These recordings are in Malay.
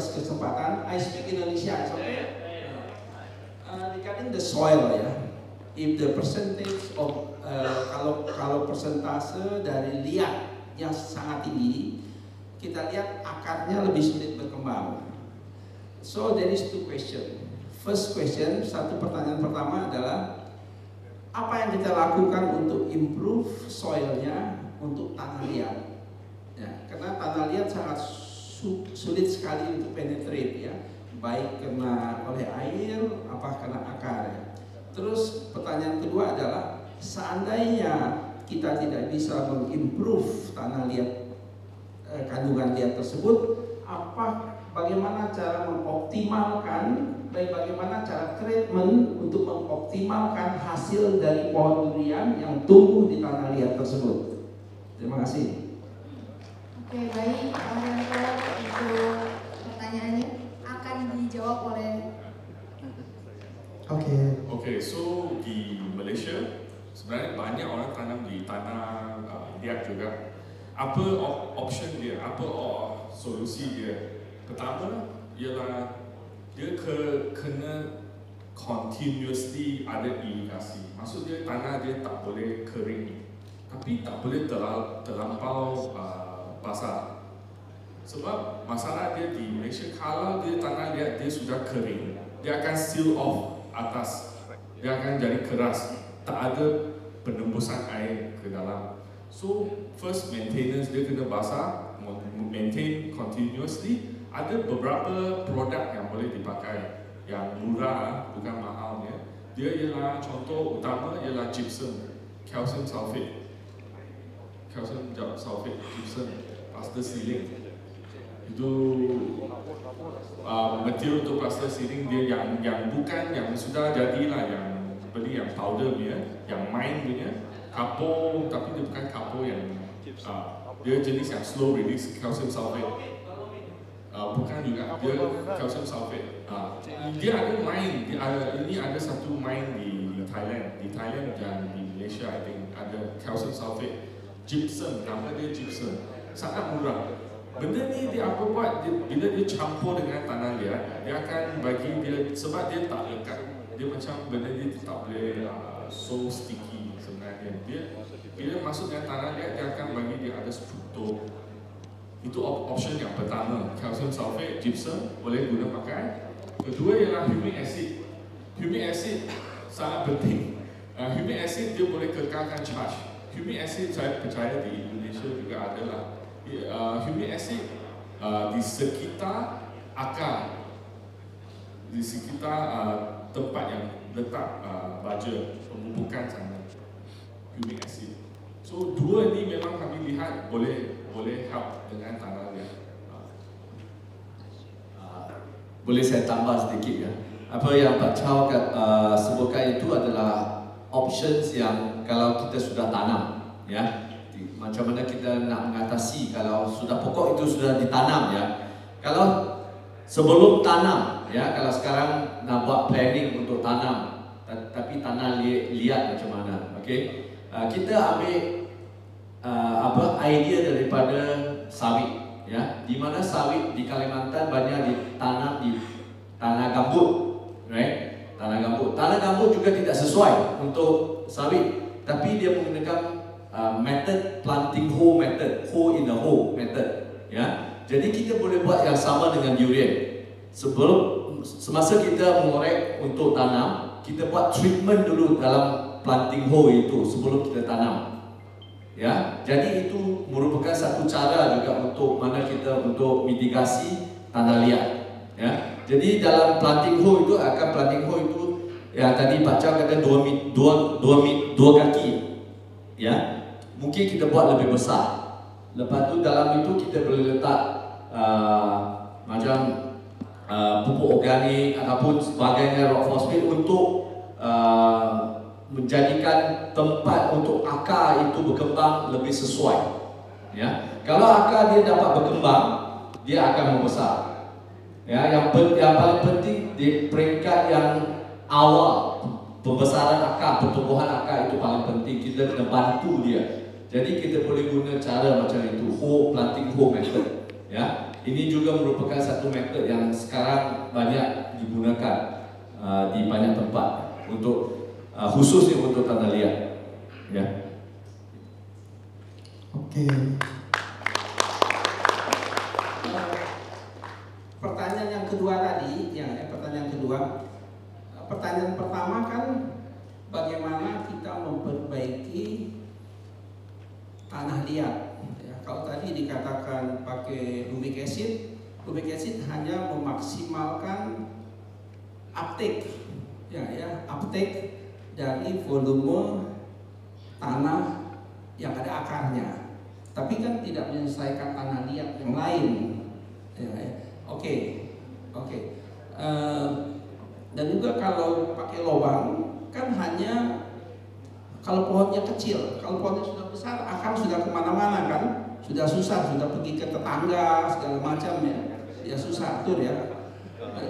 atas kesempatan. I speak Indonesia, okay? Regarding the soil ya, if the percentage of kalau persentase dari liatnya sangat tinggi, kita lihat akarnya lebih sulit berkembang. So there is two question. First question, satu pertanyaan pertama adalah apa yang kita lakukan untuk improve soilnya untuk tanah liat? Ya, karena tanah liat sangat sulit sekali untuk penetrate ya, baik kena oleh air, apa kena akar ya. Terus pertanyaan kedua adalah seandainya kita tidak bisa mengimprove tanah liat, kandungan liat tersebut, bagaimana cara mengoptimalkan, bagaimana cara treatment untuk mengoptimalkan hasil dari pohon durian yang tumbuh di tanah liat tersebut. Terima kasih. Oke, baik, untuk pertanyaannya akan dijawab oleh. Okay, so di Malaysia sebenarnya banyak orang tanam di tanah liat juga. Apa option dia? Apa solusi dia? Pertama ialah dia kena continuously ada irigasi. Maksud dia tanah dia tak boleh kering, tapi tak boleh terlampau basah. Sebab masalah dia di Malaysia, kalau dia tanah liat dia sudah kering, dia akan seal off atas, dia akan jadi keras, tak ada penembusan air ke dalam. So first maintenance dia kena basah, maintain continuously. Ada beberapa produk yang boleh dipakai, yang murah, bukan mahalnya. Dia ialah contoh utama ialah gypsum, calcium sulfate, gypsum, plaster ceiling. Itu material untuk plaster ceiling dia yang bukan yang sudah jadilah, yang beli yang powder punya, yang main punya, kapur, tapi dia bukan kapur yang dia jenis yang slow release calcium sulfate. Bukan juga, dia calcium sulfate. Dia ada main, ini ada satu main di Thailand dan di Malaysia, I think ada calcium sulfate, gypsum, nama dia gypsum, sangat murah. Benda ni dia apa buat? Bila dia campur dengan tanah liat, dia akan bagi dia, sebab dia tak lekat, dia macam benda ni tak boleh so sticky sebenarnya. Dia bila masuk dengan tanah liat, dia akan bagi dia ada struktur. Itu option yang pertama, calcium sulfate, gypsum boleh guna pakai. Kedua ialah humic acid. Humic acid sangat penting. Humic acid dia boleh kekalkan charge. Humic acid saya percaya di Indonesia juga adalah. Humic acid di sekitar akar, di sekitar tempat yang letak baja pemupukan sana, humic acid. So dua ni memang kami lihat boleh help dengan tanah liat. Boleh saya tambah sedikit ya. Apa yang Pak Chow sebutkan itu adalah options yang kalau kita sudah tanam ya. Macam mana kita nak mengatasi kalau sudah pokok itu sudah ditanam ya. Kalau sebelum tanam ya, kalau sekarang nak buat planning untuk tanam, tapi tanah liat macam mana, okey? Kita ambil idea daripada sawit ya. Di mana sawit di Kalimantan banyak ditanam di tanah gambut, right? Tanah gambut juga tidak sesuai untuk sawit, tapi dia menggunakan method planting hole method, hole in the hole method ya. Jadi kita boleh buat yang sama dengan durian. Semasa kita mengorek untuk tanam, kita buat treatment dulu dalam planting hole itu sebelum kita tanam ya. Jadi itu merupakan satu cara juga untuk mana kita untuk mitigasi tanah liat ya. Jadi dalam planting hole itu yang tadi Pak Chow kata dua kaki ya. Mungkin kita buat lebih besar. Lepas tu dalam itu kita boleh letak macam pupuk organik ataupun sebagainya, rock phosphate untuk menjadikan tempat untuk akar itu berkembang lebih sesuai ya. Kalau akar dia dapat berkembang, dia akan membesar ya. Yang paling penting di peringkat yang awal, pembesaran akar, pertumbuhan akar itu paling penting. Kita kena bantu dia. Jadi kita boleh guna cara macam itu, planting hole method ya. Ini juga merupakan satu metode yang sekarang banyak digunakan di banyak tempat untuk khususnya untuk tanah liat. Ya. Oke. Pertanyaan yang kedua tadi, pertanyaan kedua. Pertanyaan pertama kan bagaimana kita memperbaiki tanah liat. Ya, kalau tadi dikatakan pakai humic acid hanya memaksimalkan uptake, uptake dari volume tanah yang ada akarnya, tapi kan tidak menyelesaikan tanah liat yang lain. Oke. Dan juga kalau pakai lubang kan hanya kalau pohonnya kecil, kalau pohonnya sudah besar akar sudah kemana-mana kan, sudah susah, sudah pergi ke tetangga segala macam ya susah atur ya.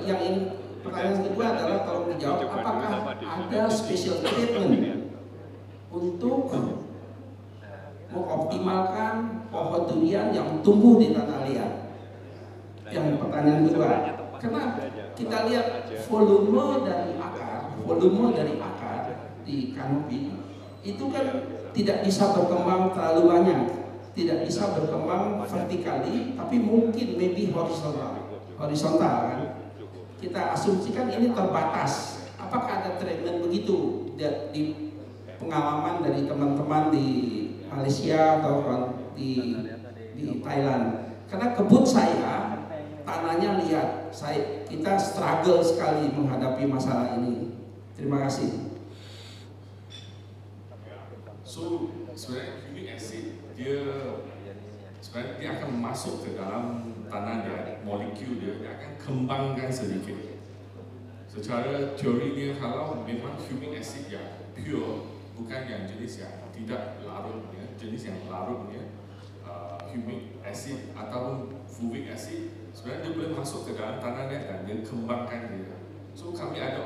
Yang ini pertanyaan kedua adalah kalau dijawab apakah ada special treatment untuk mengoptimalkan pohon durian yang tumbuh di tanah liat. Yang pertanyaan kedua, karena kita lihat volume dari akar di kanopi itu kan tidak bisa berkembang terlalu banyak, tidak bisa berkembang vertikali, tapi mungkin maybe horizontal kan. Kita asumsikan ini terbatas. Apakah ada treatment begitu di pengalaman dari teman-teman di Malaysia atau di Thailand? Karena kebun saya tanahnya liat, kita struggle sekali menghadapi masalah ini. Terima kasih. So sebenarnya humic acid dia akan masuk ke dalam tanah dia, molekul dia akan kembangkan sedikit. Secara teorinya kalau memang humic acid yang pure, bukan yang jenis yang tidak larutnya, jenis yang larutnya humic acid ataupun fulvic acid, sebenarnya dia boleh masuk ke dalam tanah dia dan dia kembangkan dia. So kami ada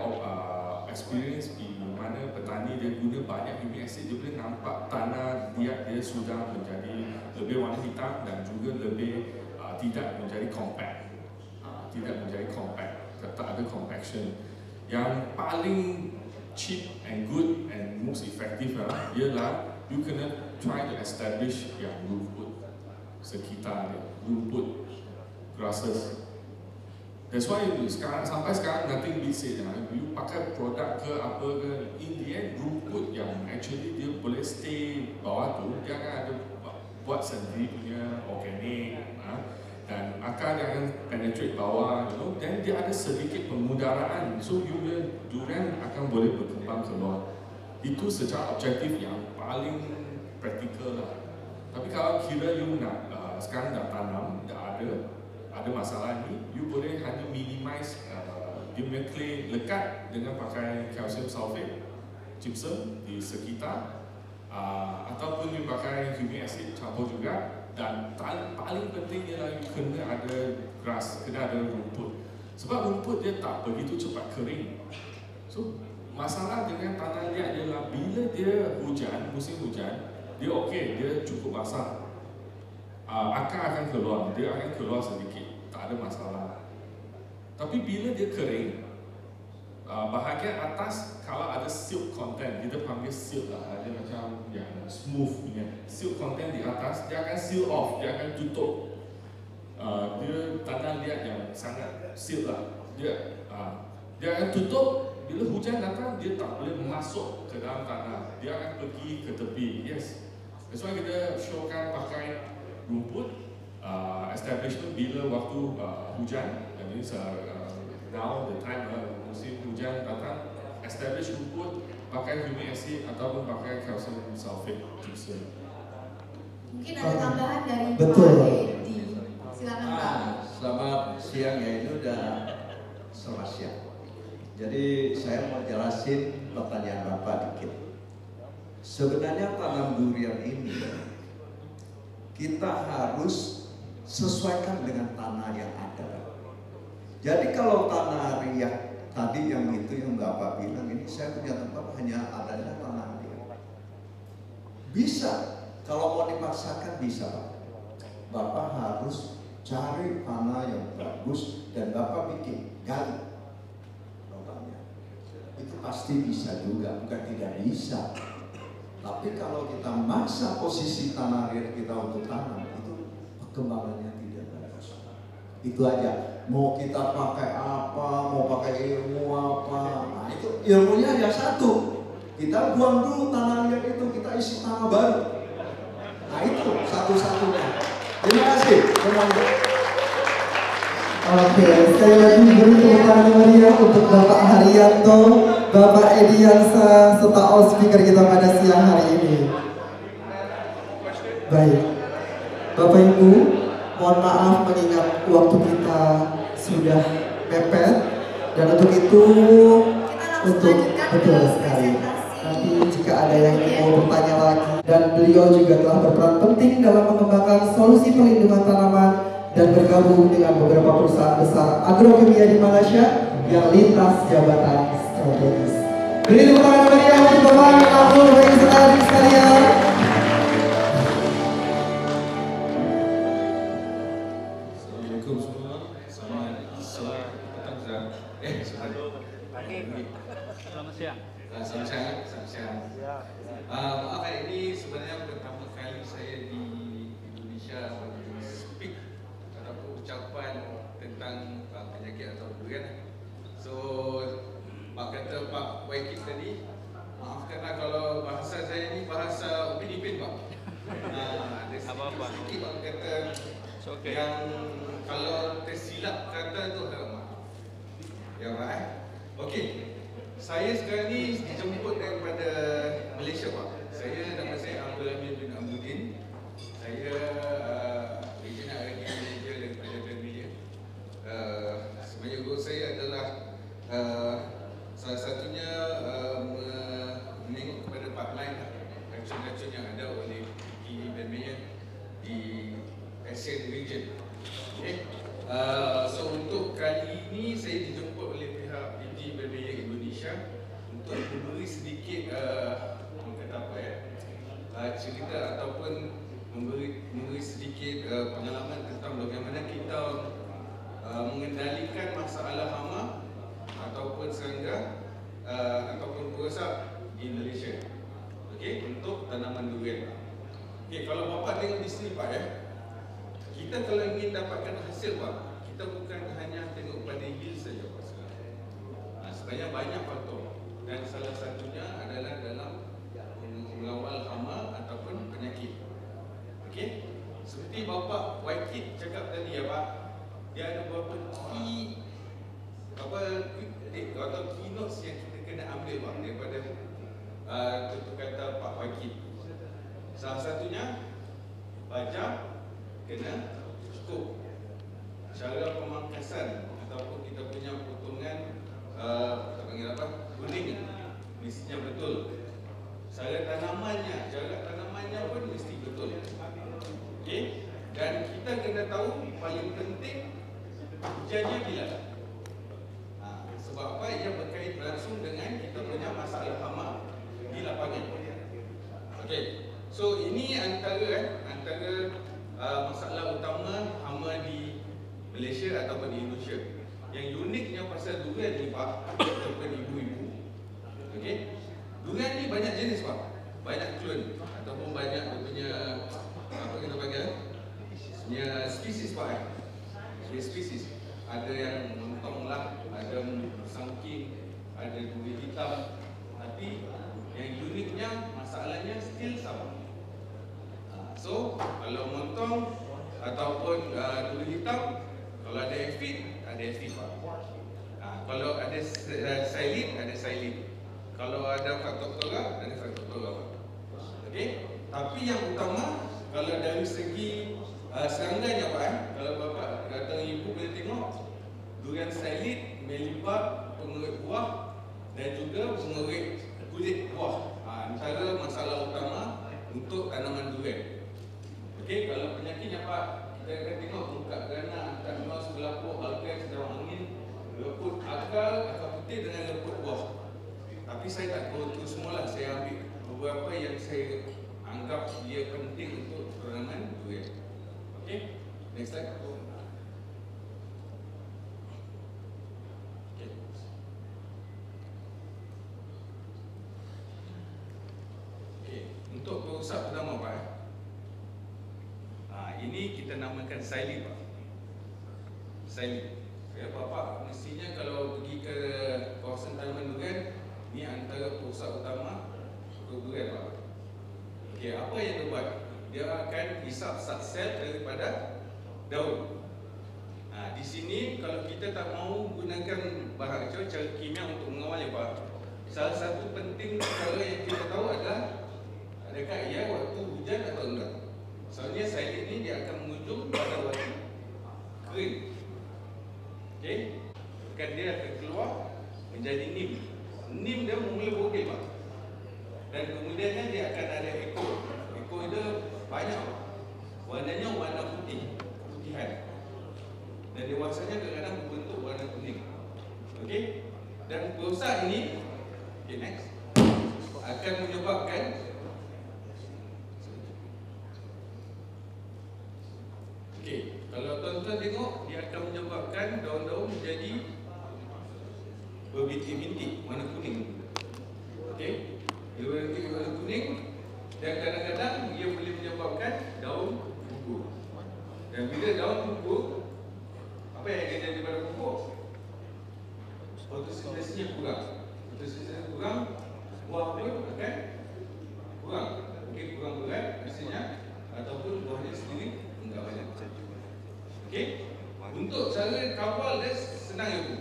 experience di mana petani dia guna banyak humic acid, dia boleh nampak tanah dia sudah menjadi lebih warna hitam dan juga lebih tidak menjadi compact, tetap ada compaction. Yang paling cheap and good and most effective ialah you kena try to establish yang rumput sekitar dia, rumput grasses. That's why sampai sekarang nothing beats it. You pakai produk ke apa ke, in the end rumput yang actually dia boleh stay bawah tu, dia akan ada buat sendiri punya organik, dan akar dia akan penetrate bawah, dan dia ada sedikit pemudaraan, so durian akan boleh berkembang keluar. Itu secara objektif yang paling praktikal lah. Tapi kalau kira you nak sekarang dah tanam, dah ada masalah ni, you boleh hanya minimize dia punya clay lekat dengan pakai calcium sulfate, gypsum di sekitar, ataupun you pakai humic acid campur juga. Dan paling penting ialah you kena ada grass, kena ada rumput. Sebab rumput dia tak begitu cepat kering. So masalah dengan tanah liat ialah bila dia hujan, musim hujan, dia okey, dia cukup basah, akar akan keluar, dia akan keluar sedikit, tak ada masalah. Tapi bila dia kering, bahagian atas kalau ada silt content, kita panggil silt lah, ada macam yang smooth punya silt content di atas, dia akan seal off, dia akan tutup. Dia tanah liat yang sangat silt lah, dia akan tutup. Bila hujan datang, dia tak boleh masuk ke dalam tanah, dia akan pergi ke tepi. Yes, that's why kita showkan pakai rumput establishment bila waktu hujan. That means now the time musim hujan datang, establish rumput pakai humic acid ataupun pakai calcium sulfate gypsum. Mungkin ada tambahan dari Betul. Pak Edi. Silakan Pak. Selamat siang ya, ini udah selamat siang. Jadi saya mau jelasin pertanyaan Bapak dikit. Sebenarnya tanam durian ini kita harus sesuaikan dengan tanah yang ada. Jadi kalau tanah riak tadi yang itu yang Bapak bilang, ini saya punya tempat hanya adanya tanah riak. Bisa, kalau mau dipaksakan bisa Pak. Bapak harus cari tanah yang bagus dan Bapak bikin gali lubangnya. Itu pasti bisa juga, bukan tidak bisa. Tapi kalau kita maksa posisi tanah liat kita untuk tanam, itu perkembangannya tidak bagus. Itu aja. Mau kita pakai apa, mau pakai ilmu apa, nah itu ilmunya hanya satu. Kita buang dulu tanah liat itu, kita isi tanah baru. Nah itu satu-satunya. Terima kasih semuanya. Oke, sekali lagi beri tepuk tangan meriah untuk Bapak Haryanto, Bapak Ediansa, serta all speaker kita pada siang hari ini. Baik, Bapak Ibu, mohon maaf mengingat waktu kita sudah mepet, dan untuk itu, betul sekali. Nanti jika ada yang mau bertanya lagi, dan beliau juga telah berperan penting dalam mengembangkan solusi perlindungan tanaman dan bergabung dengan beberapa perusahaan besar agrokimia di Malaysia yang lintas jabatan strategis. Beri tepuk tangan meriah untuk Bapak Abdul bagi saudara sekalian. Assalamualaikum semua. Selamat petang. Selamat siang. Selamat siang. Maaf ini sebenarnya pertama kali saya di Indonesia speak ataupun ucapan tentang penyakit atau durian. So Pak kata Pak Waikid tadi, maafkanlah kalau bahasa saya ni bahasa Upin Ipin Pak. Ada sedikit Pak kata yang kalau tersilap kata tu maaf. Ya Pak. Okey. Saya sekarang ni dijemput daripada Malaysia Pak. Nama saya Abdul Amin bin Amudin. Saya regional R&D manager daripada Grandia. Sebenarnya guru saya adalah salah satunya menengok kepada pipeline racun-racun yang ada oleh PE dan Mayer di ASEAN region. Okay. So untuk kali ini saya dijemput oleh pihak PG dan Mayer Indonesia untuk memberi sedikit cerita ataupun memberi sedikit pengalaman tentang bagaimana kita mengendalikan masalah hama ataupun serangga ataupun perosak di Malaysia. Okey, untuk tanaman durian. Okey, kalau Bapak tengok di sini Pak kita kalau ingin dapatkan hasil Pak, kita bukan hanya tengok pada yield saja Pak. Sebenarnya banyak faktor dan salah satunya adalah dalam mengawal hama ataupun penyakit. Okey, seperti Bapak Waikid cakap tadi ya Pak, dia ada beberapa key atau keynotes yang kita kena ambil Pak daripada tutur kata Pak Waikid. Salah satunya baja kena cukup, cara pemangkasan ataupun kita punya potongan kita panggil apa, kuning mestinya betul. Jarak tanamannya pun mesti betul. Okey, dan kita kena tahu paling penting hujannya bila. Sebab apa? Ia berkait langsung dengan kita punya masalah hama di lapangan. Okey, so ini antara masalah utama hama di Malaysia ataupun di Indonesia. Yang uniknya pasal durian ni Pak, ataupun ibu-ibu. Okey, durian ni banyak jenis Pak, banyak klon ataupun banyak dia punya apa kita panggil punya spesies Pak. Spesies ada yang montong lah, ada sangking, ada duri hitam. Tapi yang uniknya masalahnya still sama. So kalau montong ataupun duri hitam, kalau ada aphid Pak. Kalau ada silin ada silin. Kalau ada faktor-faktor ada faktor-faktor Pak. Okey, tapi yang utama kalau dari segi serangganya Pak, kalau Bapak datang ibu boleh tengok durian silin melibat pengerik buah dan juga pengerik kulit buah. Antara masalah utama untuk tanaman durian. Okey, kalau penyakitnya Pak, kita akan tengok muka kerana tak kenal sebelah pokok alga sedang angin, leput akar putih dengan leput buah. Tapi saya tak go through semualah, saya ambil beberapa yang saya anggap dia penting untuk tanaman durian. Okey, next slide. pusat pertama Pak. Ini kita namakan xylem Pak. Xylem. Ya Bapak, mestinya kalau pergi ke kawasan tanaman durian, ni antara pusat utama untuk durian Pak. Okey, apa yang dia buat? Dia akan hisap sel daripada daun. Di sini kalau kita tak mau gunakan bahan cara kimia untuk mengawalnya Pak, salah satu penting cara yang kita tahu adalah adakah ia waktu hujan atau enggak. Soalnya xylem ni dia akan mengunjung pada waktu kering. Okey, kan dia akan keluar menjadi nim. Nim dia mula bogel Pak. Dan kemudiannya dia akan ada ekor. Ekor dia banyak. Warnanya warna putih, keputihan. Dan dewasanya kadang-kadang berbentuk warna kuning. Okey. Dan proses ini, okay, next, akan menyebabkan kalau tuan-tuan tengok, dia akan menyebabkan daun-daun menjadi berbintik-bintik warna kuning. Okey, dia berbintik warna kuning dan kadang-kadang dia boleh menyebabkan daun gugur. Dan bila daun gugur, apa yang akan jadi pada pokok? Fotosintesnya kurang. Fotosintesnya kurang, buah pun akan kurang. Mungkin kurang berat hasilnya, ataupun buahnya sendiri enggak banyak. Okey, untuk cara kawal dia senang ya Bu.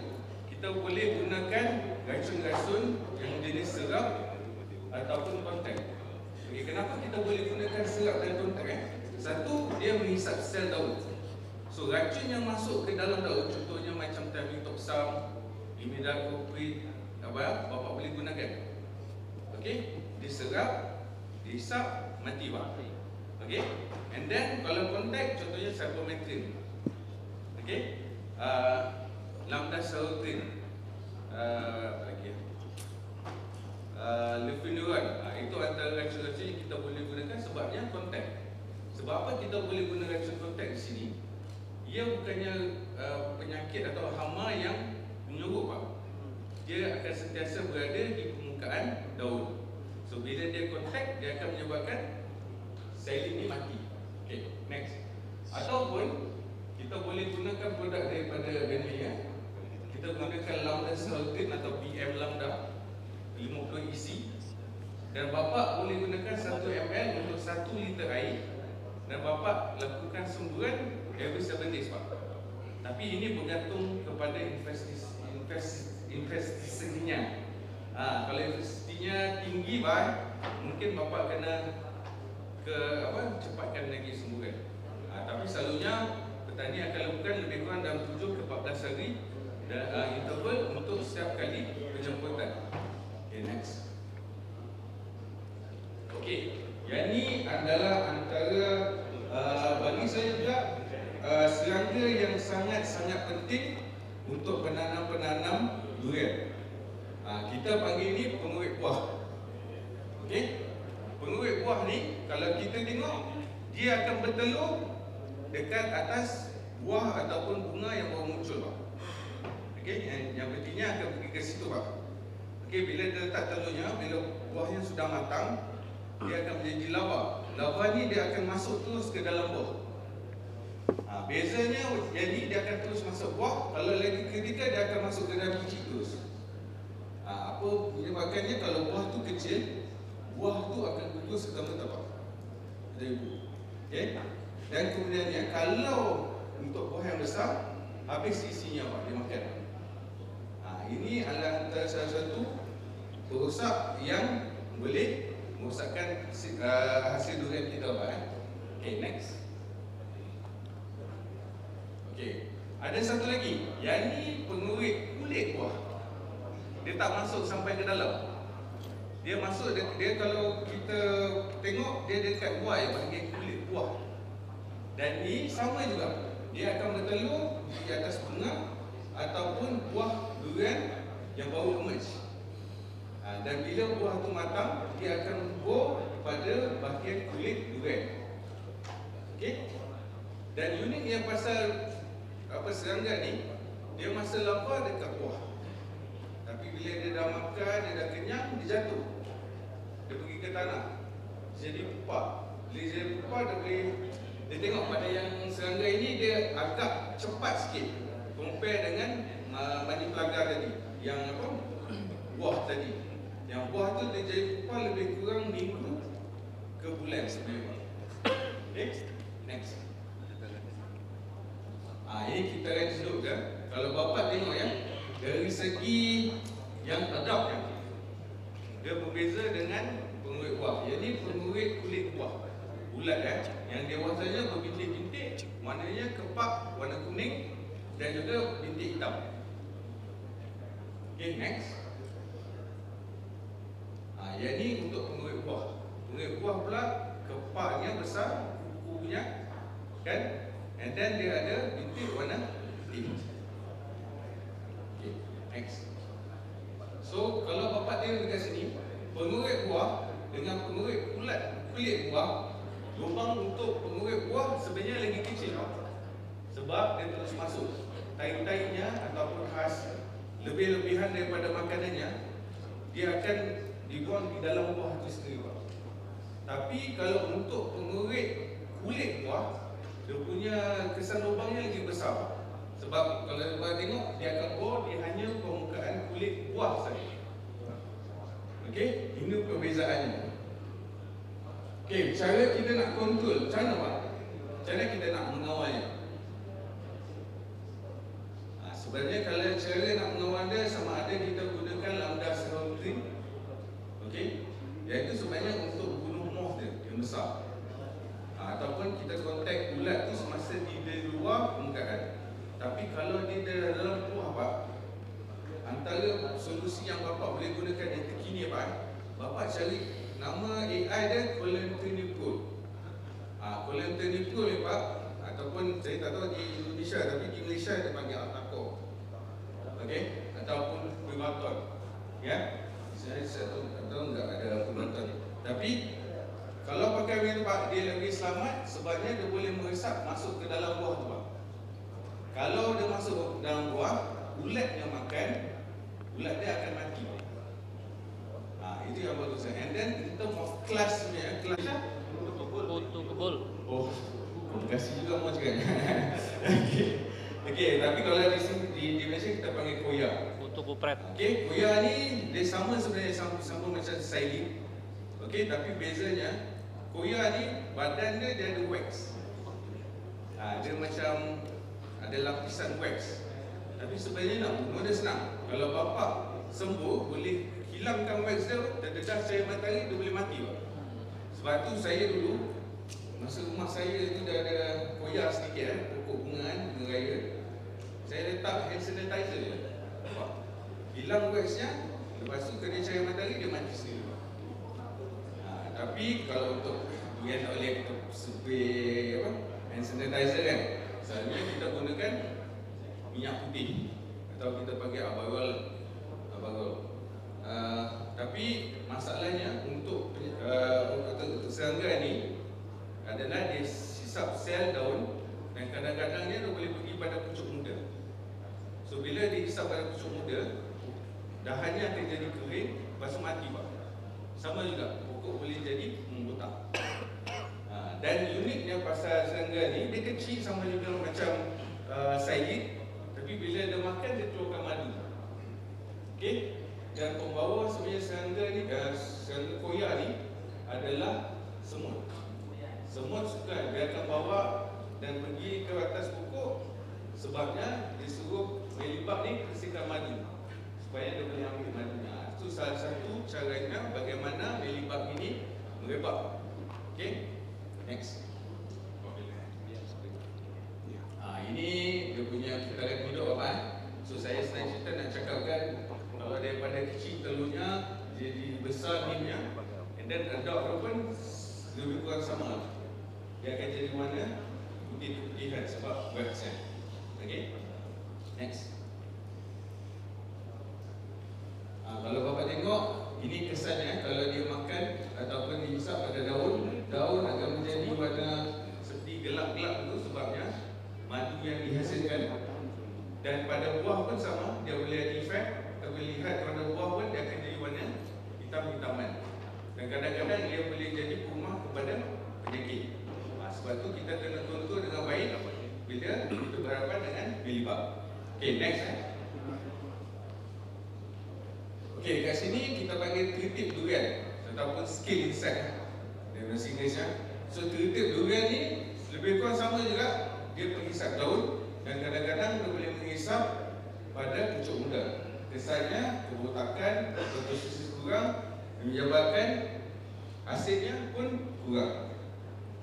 Kita boleh gunakan racun-racun yang jenis serap ataupun kontak. Okey, kenapa kita boleh gunakan serap dan kontak? Satu, dia menghisap sel daun. So racun yang masuk ke dalam daun, contohnya macam Timetoxam, Imidacloprid, Bapak boleh gunakan. Okey, diserap, dihisap, mati Pak. Okey, and then kalau kontak, contohnya Cypermethrin. Okey, Lambda-Cyhalothrin, apa lagi? Leflunomide. Itu antara racun-racun yang kita boleh gunakan sebabnya kontak. Sebab apa kita boleh guna racun kontak di sini? Ia bukannya penyakit atau hama yang menyuruh Pak. Dia akan sentiasa berada di permukaan daun. So bila dia kontak, dia akan menyebabkan xylem ni mati. Okay, next. Ataupun kita boleh gunakan produk daripada Benmea. Kita gunakan Lambda-Cyhalothrin atau PM Lambda 50 EC. Dan Bapak boleh gunakan 1 ml untuk 1 liter air. Dan Bapak lakukan semburan every 7 days Pak. Tapi ini bergantung kepada investasinya. Kalau investasinya tinggi Pak, mungkin Bapak kena cepatkan lagi semburan. Tapi selalunya petani akan lakukan lebih kurang dalam 7 ke 14 hari dan interval untuk setiap kali penjemputan. Okay, next. Okay, yang ini adalah antara bagi saya juga serangga yang sangat-sangat penting untuk penanam-penanam durian. Kita panggil ini pengurit buah. Okey, pengurit buah ni kalau kita tengok, dia akan bertelur dekat atas buah ataupun bunga yang baru muncul Pak. Okey, yang pentingnya akan pergi ke situ Pak. Okey, bila dia letak telurnya, bila buahnya sudah matang, dia akan menjadi lava. Lava ni dia akan masuk terus ke dalam buah. Bezanya jadi dia akan terus masuk buah. Kalau lagi ketika dia akan masuk ke dalam biji terus. Apa menyebabkannya? Kalau buah tu kecil, buah tu akan gugur serta-merta Pak. Ada ibu. Okey. Dan kemudiannya kalau untuk buah yang besar, habis isinya Pak, dia makan. Ini adalah antara salah satu perosak yang boleh merosakkan hasil durian kita Pak. Okay, next. Okay, ada satu lagi. Yang ni pengurit kulit buah. Dia tak masuk sampai ke dalam. Dia masuk, dia kalau kita tengok, dia dekat buah yang panggil kulit buah. Dan ni sama juga. Dia akan bertelur di atas bunga ataupun buah durian yang baru emerge. Dan bila buah tu matang, dia akan gugur pada bahagian kulit durian. Okey. Dan uniknya pasal serangga ni, dia masa lapar dekat buah. Tapi bila dia dah makan, dia dah kenyang, dia jatuh. Dia pergi ke tanah. jadi pupa. Bila jadi pupa dia tengok pada yang serangga ini dia agak cepat sikit compare dengan mani pelaga tadi. Yang apa? Buah tadi. Yang buah tu dia jadi pupa lebih kurang minggu ke bulan sebenarnya. Okay? Next. Ini kita akan tunjukkan. Kalau bapa tengok ya, dari segi yang adaptnya, dia berbeza dengan pengurit buah. Yang ni pengurit kulit buah bulat yang dewasanya berbintik-bintik, maknanya kepak warna kuning dan juga bintik hitam. Okay, next. Yang ni untuk pengurit buah. Pengurit buah pula kepaknya besar, kukunya kan, and then dia ada bintik warna putih. Okay, next. So kalau bapak tengok dekat sini, pengurit buah dengan pengurit kulit buah, lubang untuk pengurit buah sebenarnya lagi kecil sebab dia terus masuk tai-tainya ataupun khas lebih-lebihan daripada makanannya, dia akan dibuang di dalam buah itu sendiri. Tapi kalau untuk pengurit kulit buah, dia punya kesan lubangnya lagi besar. Sebab kalau kita tengok, dia akan dia hanya permukaan kulit buah saja. Okey, ini perbezaannya. Okey, cara kita nak kontrol, macam mana Pak? Macam mana kita nak mengawalnya? Sebenarnya kalau cara nak mengawal dia sama ada kita gunakan lambda serotin. Okey, iaitu sebenarnya untuk bunuh moth dia yang besar. Ataupun kita kontak ulat tu semasa dia di luar permukaan. Tapi kalau dia dalam buah Pak, antara solusi yang Bapak boleh gunakan yang terkini Pak, Bapak cari nama AI dia Colantinipol. Colantinipol ni Pak, ataupun saya tak tahu di Indonesia, tapi di Malaysia dia panggil Altako. Okey, ataupun Privaton. Ya. Saya tak tahu enggak ada Privaton. Tapi kalau pakai macam Pak, dia lebih selamat sebabnya dia boleh meresap masuk ke dalam buah tu Pak. Kalau dia masuk dalam buah, ulat yang makan, ulat dia akan mati. Itu yang bagus. And then in terms of kelasnya, kelasnya kebul. Oh, terima kasih juga mau cakap. Okey, tapi kalau di Malaysia kita panggil koya. Okey, koya ni dia sama sebenarnya sama macam saili. Okey, tapi bezanya koya ni badan dia ada wax. Dia macam ada lapisan wax. Tapi sebenarnya nak bunuh dia senang. Kalau bapak sembuh boleh hilangkan wax dia, terdedah cahaya matahari dia boleh mati Pak. Sebab tu saya dulu masa rumah saya tu dah ada koya sedikit pokok bunga raya. Saya letak hand sanitizer je. Bapak hilang waxnya, lepas tu kena cahaya matahari dia mati sendiri. Tapi kalau untuk dia tak boleh kita spray hand sanitizer kan, selalunya kita gunakan minyak putih atau kita pakai abarol. Tapi masalahnya untuk serangga ni adalah dia sisap sel daun dan kadang-kadang dia boleh pergi pada pucuk muda. So bila dia hisap pada pucuk muda, dahannya akan jadi kering, lepas tu mati Pak. Sama juga pokok boleh jadi membutak. Dan uniknya pasal serangga ni, dia kecil sama juga macam said, tapi bila dia makan dia keluarkan madu. Okey, dan pembawa sebenarnya serangga ni, serangga koya ni adalah semut. Semut suka dia akan bawa dan pergi ke atas pokok, sebabnya dia suruh melibak ni bersihkan madu supaya dia boleh ambil madunya. Itu salah satu caranya bagaimana melibak ini merebak. Okey, next. Ini dia punya ketaran hidup Bapak. So saya senang cerita nak cakapkan kalau daripada kecil telurnya jadi besar nimnya, and then adult pun lebih kurang sama. Dia akan jadi warna putih-putihan sebab waxnya. Okey, next. Kalau Bapak tengok, ini kesannya kalau dia makan ataupun dihisap pada daun akan menjadi warna seperti gelap-gelap itu sebabnya madu yang dihasilkan. Dan pada buah pun sama, dia boleh ada efek. Kita boleh lihat pada buah pun dia akan jadi warna hitam-hitaman. Dan kadang-kadang dia boleh jadi rumah Okay, next Okay, kat sini kita panggil tritip durian ataupun skill insect dari bahasa Inggeris ya. So tritip durian ni lebih kurang sama juga, dia menghisap daun dan kadang-kadang dia boleh menghisap pada pucuk muda. Kesannya kebotakan, fotosintesis kurang, menyebabkan hasilnya pun kurang.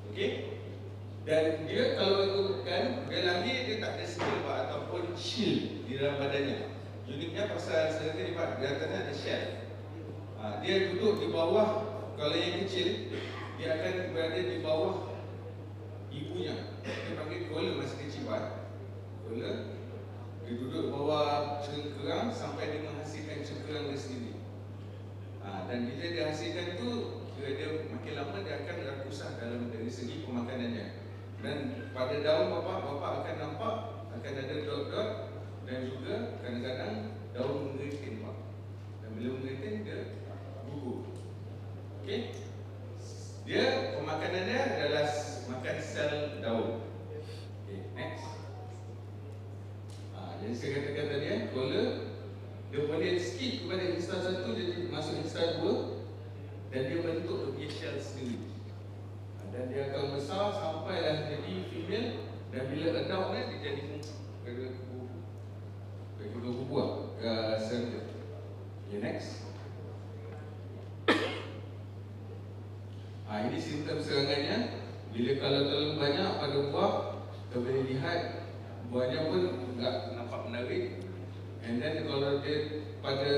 Okey. Dan dia kalau ikutkan, dia lahir dia tak ada skill ataupun shield di dalam badannya. Uniknya pasal serangga di atasnya ada shell. Dia duduk di bawah, kalau yang kecil, dia akan berada di bawah ibunya. Dia panggil kola masa kecil kola. Dia duduk di bawah cengkerang sampai dia menghasilkan cengkerang dia sendiri. Dan bila dia hasilkan tu, dia makin lama dia akan rakusah dari segi pemakanannya. Dan pada daun bapa akan nampak akan ada dot-dot dan juga kadang-kadang daun mengeriting Pak. Dan bila mengeriting dia gugur. Okey. Dia pemakanan dia adalah makan sel daun. Okey, next. Jadi saya katakan tadi kola dia boleh skip kepada instan 1 jadi masuk instan 2 dan dia bentuk dia shell sendiri. Dan dia akan besar sampailah jadi female dan bila adult dia jadi buah ke serangga. Okay, next. Ini simptom serangannya. Bila kalau terlalu banyak pada buah, kita boleh lihat buahnya pun enggak nampak menarik. And then kalau dia pada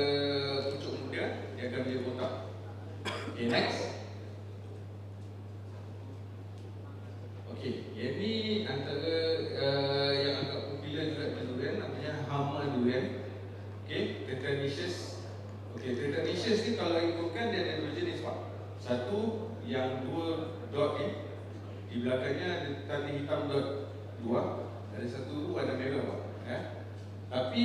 pucuk muda, dia akan menjadi botak. Okay, next. Okay, yang ni antara yang agak popular juga di durian, namanya hama durian. Okay, Tetranicious. Okay, Tetranicious ni kalau ikutkan dia ada 2 jenis Pak. Satu yang 2 dot ni, di belakangnya ada tanda hitam dot 2. Ada satu warna merah Pak. Tapi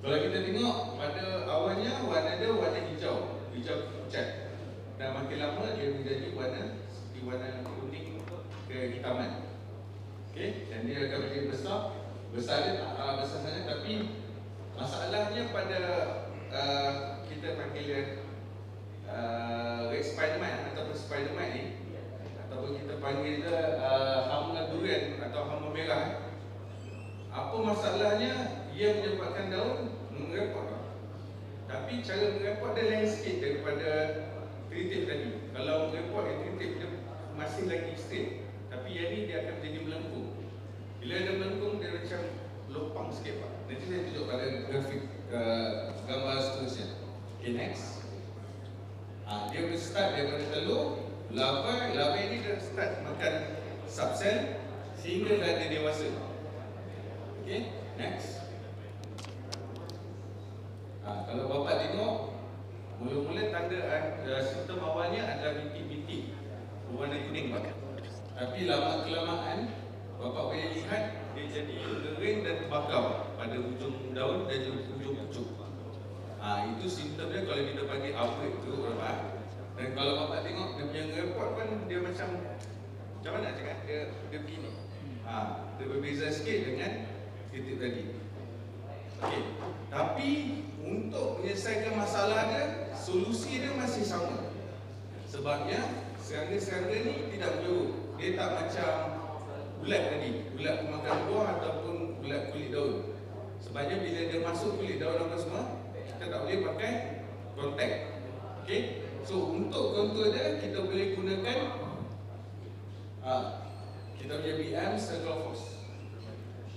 kalau kita tengok pada awalnya warna dia warna hijau pucat. Dan makin lama dia menjadi warna seperti warna kuning kehitaman. Okey, dan dia akan menjadi besar dia tak besar sangat, tapi masalahnya pada kita panggil red spidermite ataupun spidermite ni, ataupun kita panggil dia hama durian atau hama merah. Apa masalahnya? Ia menyebabkan daun mengerepot. Tapi cara mengerepot dia lain sikit daripada tritip tadi. Kalau mengerepot yang tritip dia masih lagi straight, tapi yang ni dia akan jadi melengkung. Bila dia melengkung dia macam lopang sikit Pak. Nanti saya tunjuk pada grafik gambar seterusnya. Okay, next. Dia start daripada telur, larva ini dia start makan subsel sehingga dia dewasa. Okay, next. Kalau bapak tengok, mula-mula tanda simptom awalnya adalah bintik-bintik berwarna kuning Pak. Tapi lama-kelamaan bapak boleh lihat dia jadi kering dan terbakar pada ujung daun dan ujung pucuk. Itu simptom dia kalau kita panggil outbreak tu Bapak. Dan kalau bapak tengok dia punya report pun dia macam mana nak cakap, dia begini. Dia berbeza sikit dengan titik tadi. Okey. Tapi untuk menyelesaikan masalah dia, solusi dia masih sama. Sebabnya serangga-serangga ni tidak berjeruk. Dia tak macam ulat tadi, ulat pemakan buah ataupun ulat kulit daun. Sebabnya bila dia masuk kulit daun apa semua, kita tak boleh pakai kontak. Okey. So untuk contour dia kita boleh gunakan kita punya BM Cyclophos.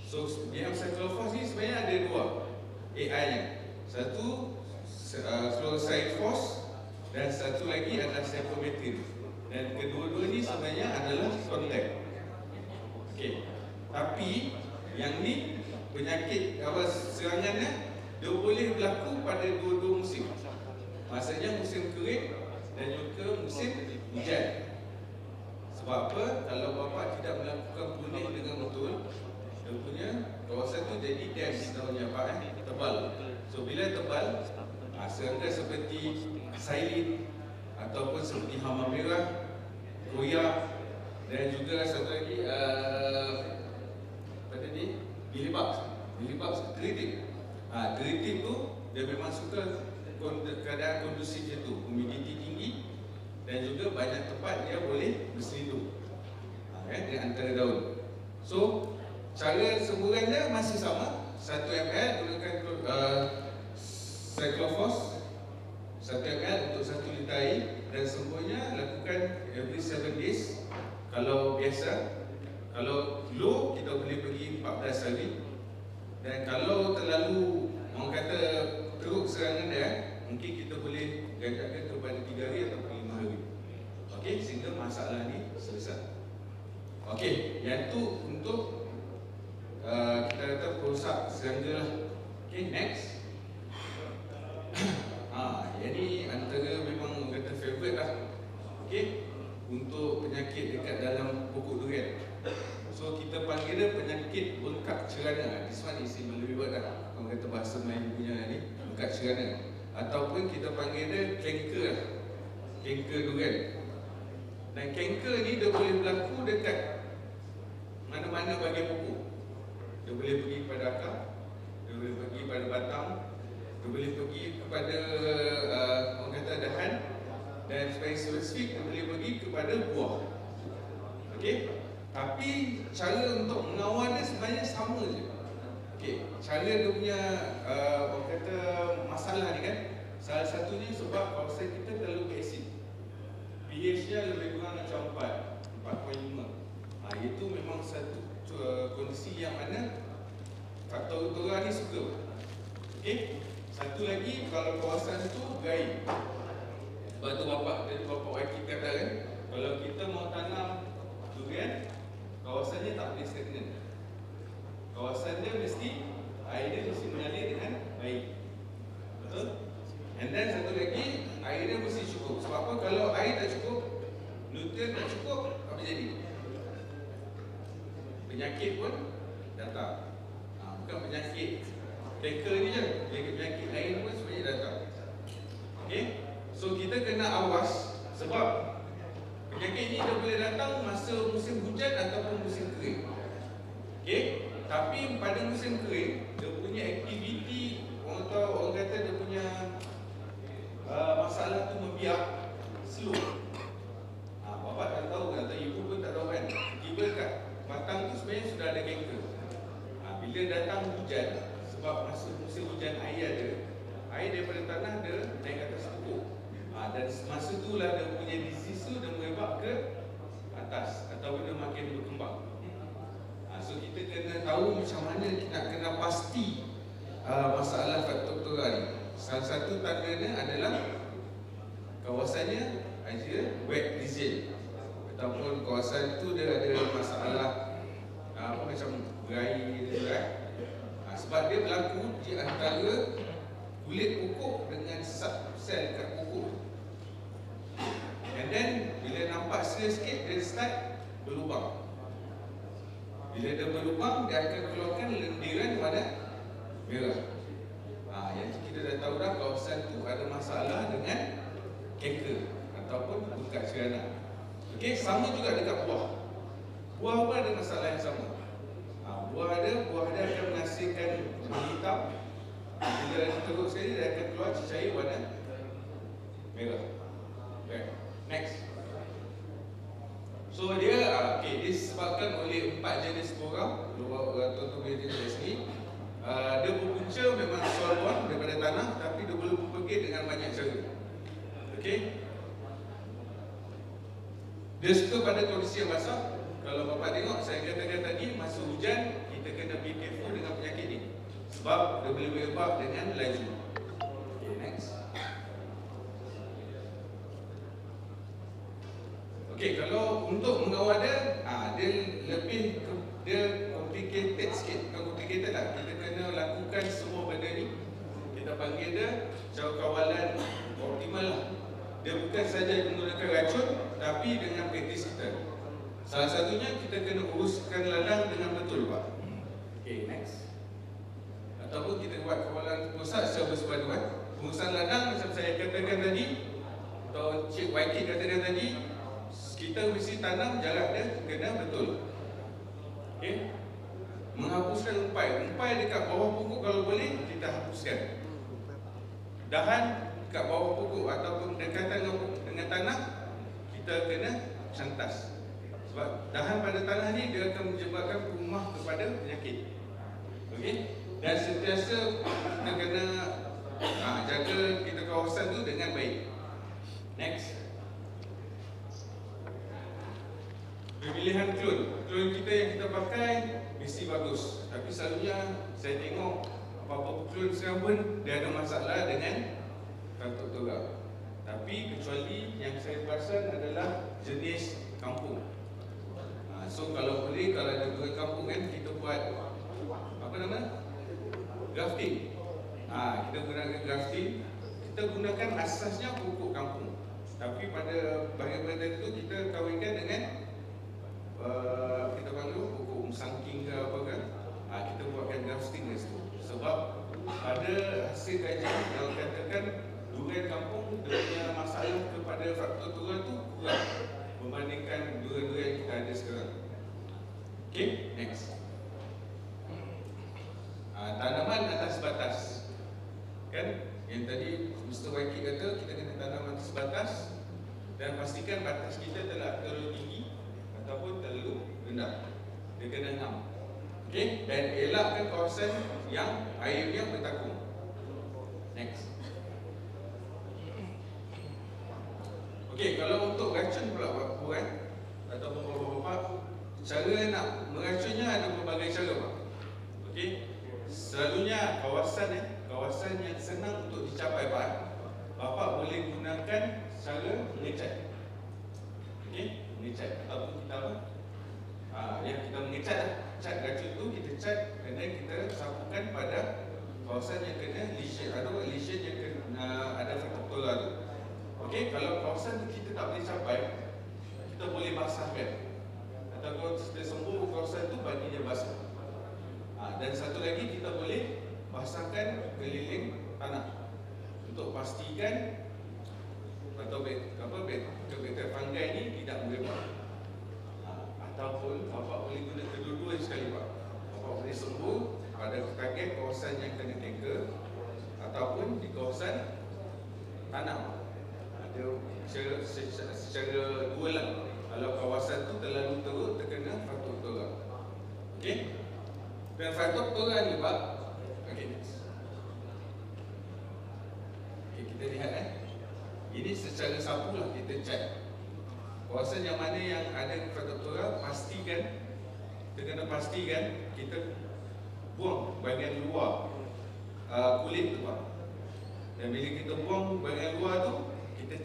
So BM Cyclophos ni sebenarnya ada 2 AI-nya. Satu Cyclophos dan satu lagi adalah Cyclomethyl. Dan kedua-dua ni sebenarnya adalah kontak. Okey. Tapi yang ni penyakit serangannya dia boleh berlaku pada dua-dua musim. Maksudnya musim kering dan juga musim hujan. Sebab apa? Kalau bapa tidak melakukan pruning dengan betul, dia punya kawasan tu jadi dense daunnya Pak, tebal. So bila tebal, serangga seperti Silene ataupun seperti hama merah, koya dan juga satu lagi apa tadi? Bilibak. Menyebab geritik. Geritik tu dia memang suka keadaan kondusif je tu, humidity tinggi dan juga banyak tempat dia boleh berselindung di antara daun. So cara semburan dia masih sama, 1 ml gunakan cyclophos 1 ml untuk 1 liter air, dan sembuhnya lakukan every 7 days kalau biasa. Kalau low kita boleh pergi 14 hari, dan kalau terlalu orang kata teruk serangan dia, mungkin kita boleh ganggarkan kepada 3 hari atau 5 hari. Okey, sehingga masalah ni selesai. Okey, yang tu untuk kita kata perosak serangga lah. Okey, next. Yang ni antara memang kata favourite lah. Okey, untuk penyakit dekat dalam pokok durian. So kita panggil dia penyakit bengkak cerana. This one is lebih buat dah. Orang kata bahasa Melayu punya ni, bengkak cerana. Ataupun kita panggil dia kanker lah. Kanker durian. Dan kanker ni dia boleh berlaku dekat mana-mana bahagian pokok. Dia boleh pergi pada akar, dia boleh pergi pada batang, dia boleh pergi kepada orang kata dahan, dan sebagai spesifik dia boleh pergi kepada buah. Okey, tapi cara untuk mengawal dia sebenarnya sama je. Okey, cara dia punya orang kata masalah ni kan, salah satunya sebab kawasan kita terlalu asid. pH-nya lebih kurang macam 4.5. Itu memang satu kondisi yang mana faktor utara ni suka. Okey, satu lagi kalau kawasan tu dry. Sebab tu Bapak Wakil kata kan, kalau kita mau tanam durian, kawasannya tak boleh stagnan. Kawasan dia mesti, air dia mesti mengalir dengan baik. Betul? And then satu lagi, air dia mesti cukup. Sebab apa? Kalau air tak cukup, nutrien tak cukup, apa jadi? Penyakit pun datang. Bukan penyakit kanker ni je, penyakit lain pun sebenarnya datang. Okey, so kita kena awas sebab penyakit ni dia boleh datang masa musim hujan ataupun musim kering. Okey, tapi pada musim kering dia punya aktiviti, orang kata dia punya masalah tu membiak, slow. Bapak tak tahu kan, atau ibu pun tak tahu kan, tiba kat batang tu sebenarnya sudah ada kanker. Bila datang hujan, sebab masa musim hujan air ada, air daripada tanah dia naik ke atas pokok. Dan masa itulah dia punya disease tu dia merebak ke atas ataupun dia makin berkembang. So kita kena tahu macam mana kita kena pasti masalah faktor utara ni. Salah satu tandanya adalah kawasannya ada wet diesel, ataupun kawasan tu dia ada masalah macam berai gitu kan. Sebab dia berlaku di antara kulit pokok dengan sel kat pokok. And then bila nampak serius sikit, dia start berlubang. Bila dia berlubang, dia akan keluarkan lendiran pada merah. Yang kita dah tahu dah, kawasan tu ada masalah dengan kanker ataupun bengkak cerana. Okey, sama juga dekat buah. Buah pun ada masalah yang sama. Buah dia akan menghasilkan warna hitam. Bila teruk sekali, dia akan keluar cecair warna merah. Okay, next. So dia, disebabkan oleh 4 jenis spora. Tuan-tuan boleh tengok dari sini. Dia berpunca memang solvent daripada tanah, tapi dia boleh berpergi dengan banyak cara. Okey. Dia suka pada kondisi yang basah. Kalau Bapak tengok, saya katakan tadi, masa hujan, kita kena be careful dengan penyakit ni. Sebab dia boleh merebak dengan laju. Okay, next. Okey, kalau untuk mengawal dia, dia lebih, dia complicated sikit. Bukan complicated lah. Kita kena lakukan semua benda ni. Kita panggil dia cara kawalan optimal lah. Dia bukan saja menggunakan racun, tapi dengan praktis kita. Salah satunya kita kena uruskan ladang dengan betul, Pak. Okay, next. Ataupun kita buat kawalan pusat secara bersepaduan. Pengurusan ladang macam saya katakan tadi, atau Cik Waikid katakan tadi, kita mesti tanam jarak dia kena betul. Okay. menghapuskan umpai. Umpai dekat bawah pokok kalau boleh kita hapuskan. Dahan dekat bawah pokok ataupun dekatan dengan tanah kita kena cantas. Sebab dahan pada tanah ni dia akan menyebabkan rumah kepada penyakit. Okey? Dan sentiasa kita kena jaga kita kawasan tu dengan baik. Next. Pemilihan klon. Klon kita yang kita pakai mesti bagus. Tapi selalunya saya tengok apa-apa klon sekarang pun dia ada masalah dengan kantuk togak. Tapi kecuali yang saya perasan adalah jenis kampung. So kalau boleh, kalau ada dua kampung kan, kita buat apa nama? Grafting. Kita gunakan grafting. Kita gunakan asasnya pokok kampung. Tapi pada bahagian-bahagian itu kita kawinkan dengan kita panggil pokok sangking ke apa kan. Kita buatkan grafting di situ. Sebab pada hasil kajian yang katakan durian kampung dia punya masalah kepada faktor turun tu kurang membandingkan durian-durian yang kita ada sekarang. Okay, next. Tanaman atas batas. Kan? Yang tadi Mr. Waiki kata kita kena tanam atas batas dan pastikan batas kita tidak terlalu tinggi ataupun terlalu rendah. Dia kena ngam. Okay? Dan elakkan kawasan yang airnya bertakung. Next. Okay, kalau untuk racun pula Pak ataupun Bapak-bapak, cara nak meracunnya ada berbagai cara Pak. Okay? Selalunya kawasan yang senang untuk dicapai Pak, Bapak boleh gunakan cara mengecat. Okay? Mengecat ataupun kita apa? Yang kita mengecat lah. Cat racun tu kita cat kena kita sapukan pada kawasan yang kena lesion atau lesion yang kena ada faktor tu. Okey, kalau kawasan kita tak boleh capai, kita boleh basahkan. Atau kalau kita sembuh kawasan tu bagi dia basah. Dan satu lagi kita boleh basahkan keliling tanah untuk pastikan atau bakteri fungi ni tidak menyebar. Ataupun Bapak boleh guna kedua-dua sekali Pak. Bapak boleh sembuh pada target kawasan yang kena tanker ataupun di kawasan tanah. Secara dua lah. Kalau kawasan tu terlalu teruk terkena faktor torak. Okey? Dan faktor torak ni Pak. Okey, next. Okey, kita lihat ini secara sapu lah kita cat. Kawasan yang mana yang ada faktor torak, pastikan kita kena pastikan kita buang bahagian luar kulit tu Pak. Dan bila kita buang bahagian luar tu, kita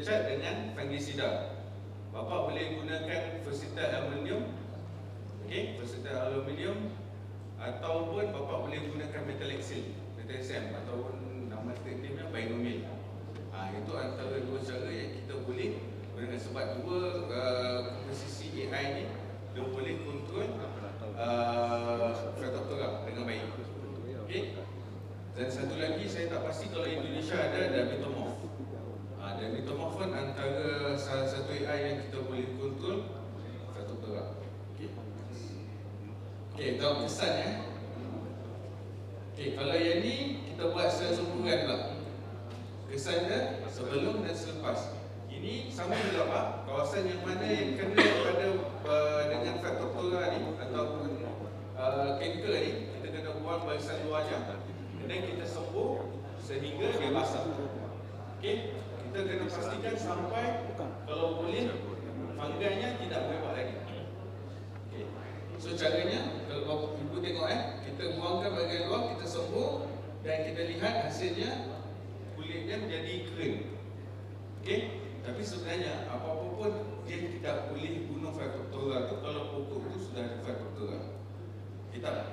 cat dengan fungisida. Bapak boleh gunakan versatile aluminium, okey, versatile aluminium, ataupun Bapak boleh gunakan metallic seal, ataupun nama tekniknya binomial. Itu antara dua cara yang kita boleh gunakan sebab dua komposisi AI ni dia boleh kontrol faktor torak dengan baik. Okey. Dan satu lagi saya tak pasti kalau Indonesia ada metamorph. Dan metamorph pun antara salah satu AI yang kita boleh kontrol faktor torak. Okey. Okey, tahu kesan Okey, kalau yang ni kita buat secara sempurna pula. Kesan dia sebelum dan selepas. Ini sama juga Pak, kawasan yang mana yang kena pada dengan faktor torak ni ataupun kanker ni, kita kena buang barisan luarnya. Dan kita sembuh sehingga dia basah. Okey, kita kena pastikan sampai kalau boleh funginya tidak berebak lagi. Okey. So caranya kalau ibu tengok kita buangkan bahagian luar, kita sembuh dan kita lihat hasilnya kulitnya menjadi kering. Okey, tapi sebenarnya apa-apa pun dia tidak boleh bunuh faktor torak tu kalau pokok tu sudah ada faktor torak.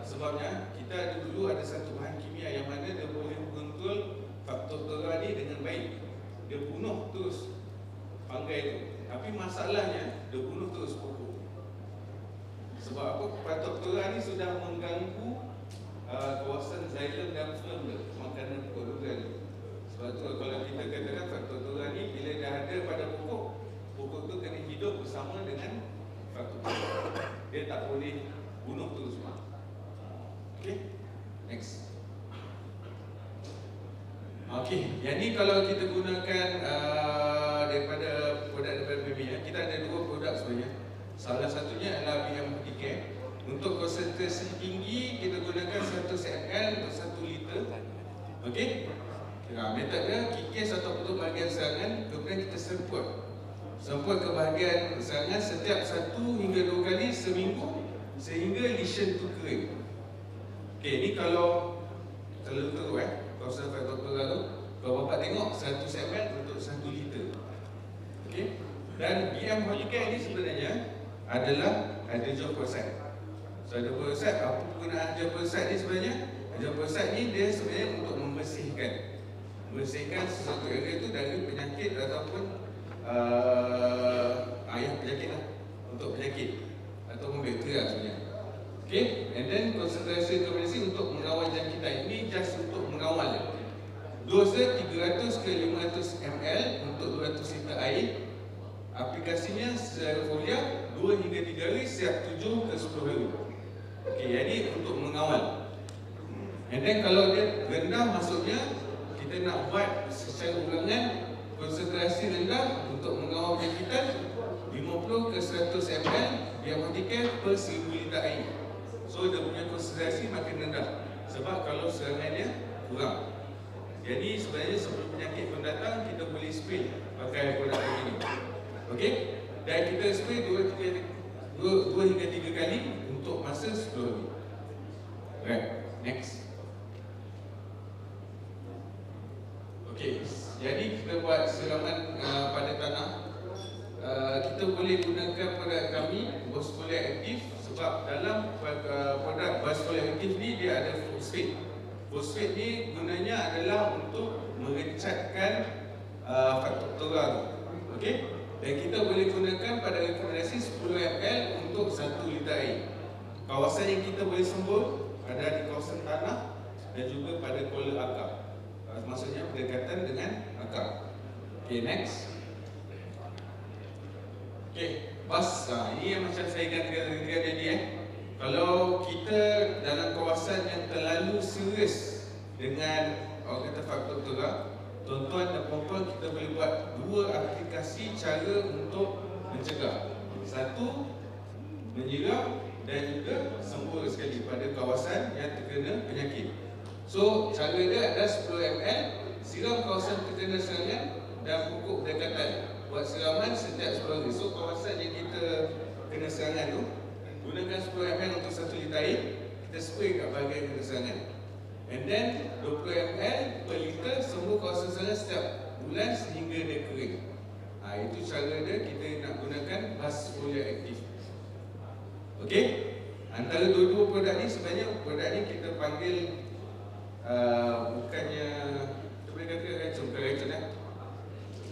Sebabnya kita dulu ada satu bahan kimia yang mana dia boleh mengontrol faktor torak ni dengan baik. Dia bunuh terus fungi itu. Tapi masalahnya dia bunuh terus pokok. Sebab apa? Faktor torak ni sudah mengganggu kawasan xylem dan phloem dia, makanan pokok durian ni. Sebab tu kalau kita katakan faktor torak ni bila dah ada pada pokok, pokok tu kena hidup bersama dengan faktor torak. dia tak boleh bunuh tu semua. Okey, next. Okey, yang ni kalau kita gunakan daripada BMI, kita ada dua produk sebenarnya. Salah satunya adalah BM Care. Untuk konsentrasi tinggi kita gunakan 100 ml untuk 1 liter. Okey. Metod dia kikis atau tutup bahagian serangan, kemudian kita semput ke bahagian serangan setiap 1 hingga 2 kali seminggu sehingga lesion tu kering. Okey, ni kalau terlalu teruk kawasan faktor tu. Kalau bapak tengok 100 ml untuk 1 liter. Okey. Dan BM Holicare ini sebenarnya adalah hydrogen peroxide. So hydrogen peroxide, apa penggunaan hydrogen peroxide ni sebenarnya? Hydrogen peroxide ni dia sebenarnya untuk membersihkan sesuatu area itu dari penyakit ataupun penyakit lah, untuk penyakit ataupun bakteria sebenarnya. Okay, and then konsentrasi rekomendasi untuk mengawal jangkitan. Ini just untuk mengawal. Dosa 300 ke 500 ml untuk 200 liter air. Aplikasinya secara foliar 2 hingga 3 hari setiap 7 ke 10 hari. Okay, jadi untuk mengawal. And then kalau dia rendah, maksudnya kita nak buat secara ulangan konsentrasi rendah untuk mengawal jangkitan 50 ke 100 ml diamotikal per 1000 liter air. So dia punya konsentrasi makin rendah sebab kalau serangannya kurang. Jadi sebenarnya sebelum penyakit pun datang, kita boleh spray pakai produk ini. Okey? Dan kita spray 2 hingga 3 kali untuk masa 10 hari. Right, next. Okey, jadi kita buat siraman pada tanah. Kita boleh gunakan produk kami, Bosfoliar Aktif, sebab dalam produk Bosfoliar Aktif ni dia ada fosfat. Fosfat ni gunanya adalah untuk merencatkan faktor toral. Okey? Dan kita boleh gunakan pada rekomendasi 10 ml untuk 1 liter air. Kawasan yang kita boleh sembur ada di kawasan tanah dan juga pada kola akar. Maksudnya berdekatan dengan akar. Okey, next. Okey, ini yang macam saya katakan tadi Kalau kita dalam kawasan yang terlalu serius dengan orang kata faktor toral, tuan-tuan dan puan-puan, kita boleh buat 2 aplikasi cara untuk mencegah. Satu, menyiram dan juga sembur sekali pada kawasan yang terkena penyakit. So, cara dia adalah 10 ml, siram kawasan terkena serangan dan pokok berdekatan. Buat siraman setiap 10 hari. So, kawasan yang kita kena serangan tu, gunakan 10 ml untuk 1 liter air, kita spray kat bahagian kena serangan. And then 20 ml per liter sembur kawasan serangan setiap bulan sehingga dia kering. Itu cara dia, kita nak gunakan Bosfoliar Aktif. Okey? Antara dua-dua produk ni, sebenarnya produk ni kita panggil bukannya, kita boleh kata racun, bukan racun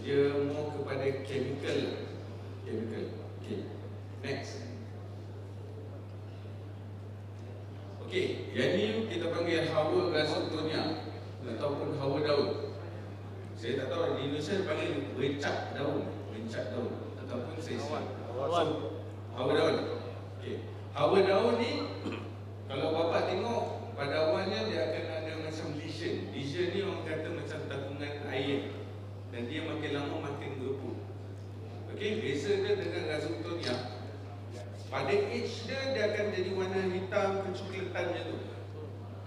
dia more kepada chemical. Okay, next. Okay, yang ni kita panggil hawa rhizoctonia ataupun hawa daun. Saya tak tahu di Indonesia panggil rencap daun ataupun sesi. Hawa daun. Okay, hawa daun ni kalau bapak tengok pada awalnya dia akan ada macam lesion. Lesion ni orang kata macam tapungan air dan dia makin lama makin berepuk. Okey, beza dia dengan rhizoctonia. Pada age dia akan jadi warna hitam kecoklatan tu.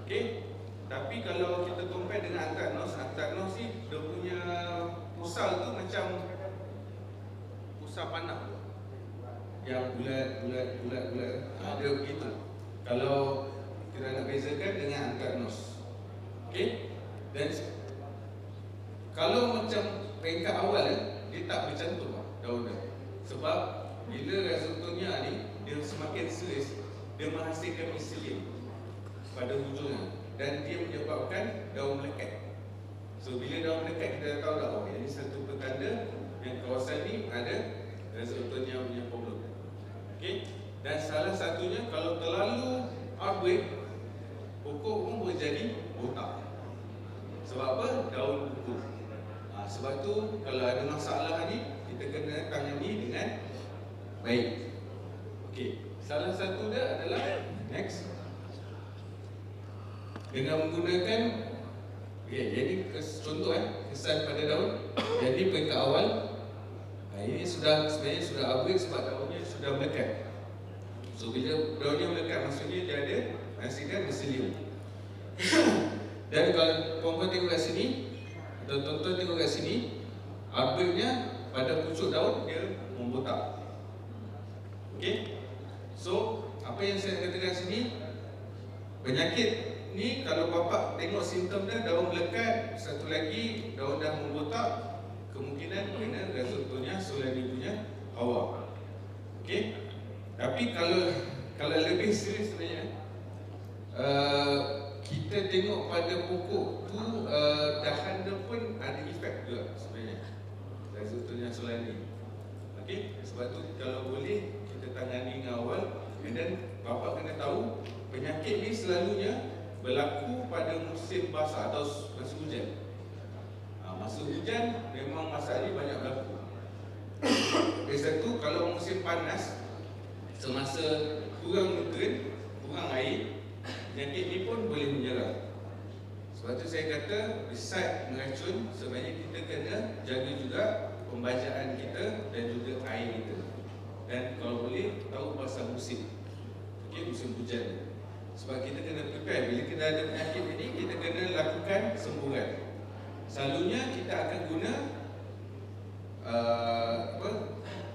Okey. Tapi kalau kita compare dengan antraknos ni dia punya pusal tu macam pusal panah. Yang bulat. Dia begitu. Kalau kita nak bezakan dengan antraknos. Okey. Dan kalau macam peringkat awal dia tak bercantum daun dia. Sebab bila rhizoctonia ni dia semakin serius, dia menghasilkan miselium pada hujungnya dan dia menyebabkan daun melekat. So bila daun melekat, kita tahu dah ini satu petanda yang kawasan ni ada rhizoctonia punya problem. Okey. Dan salah satunya kalau terlalu outbreak, pokok pun boleh jadi botak. Sebab apa? Daun pupuk. Sebab tu kalau ada masalah ni, kita kena tangani dengan baik. Okey. Salah satu dengan menggunakan jadi contoh kesan pada daun. Jadi peringkat awal ini sebenarnya sudah upgrade sebab daunnya sudah melekat. So bila daunnya melekat maksudnya dia ada menghasilkan miselium. Dan kalau tuan-tuan tengok kat sini, atau tuan-tuan tengok kat sini, upgrade-nya pada pucuk daun dia membotak. Okey. So apa yang saya katakan sini, penyakit ni kalau bapa tengok simptom dia daun melekat, satu lagi daun dah membotak, kemungkinan kena contohnya Solani punya awak. Okey. Tapi kalau lebih serius sebenarnya, kita tengok pada pokok tu dahan dia pun ada efek juga sebenarnya. Contohnya Solani. Okey. Sebab tu kalau boleh kita tangani dengan awal. And then bapa kena tahu penyakit ni selalunya berlaku pada musim basah atau masa hujan. Masa hujan memang masalah ni banyak berlaku. Dari satu, kalau musim panas, semasa kurang nutrien, kurang air, penyakit ni pun boleh menyerang. Sebab tu saya kata, beside meracun, sebenarnya kita kena jaga juga pembajaan kita dan juga air kita. Dan kalau boleh, tahu pasal musim. Okey, musim hujan. Sebab kita kena prepare, bila kita ada penyakit ini, kita kena lakukan sembuhan. Selalunya kita akan guna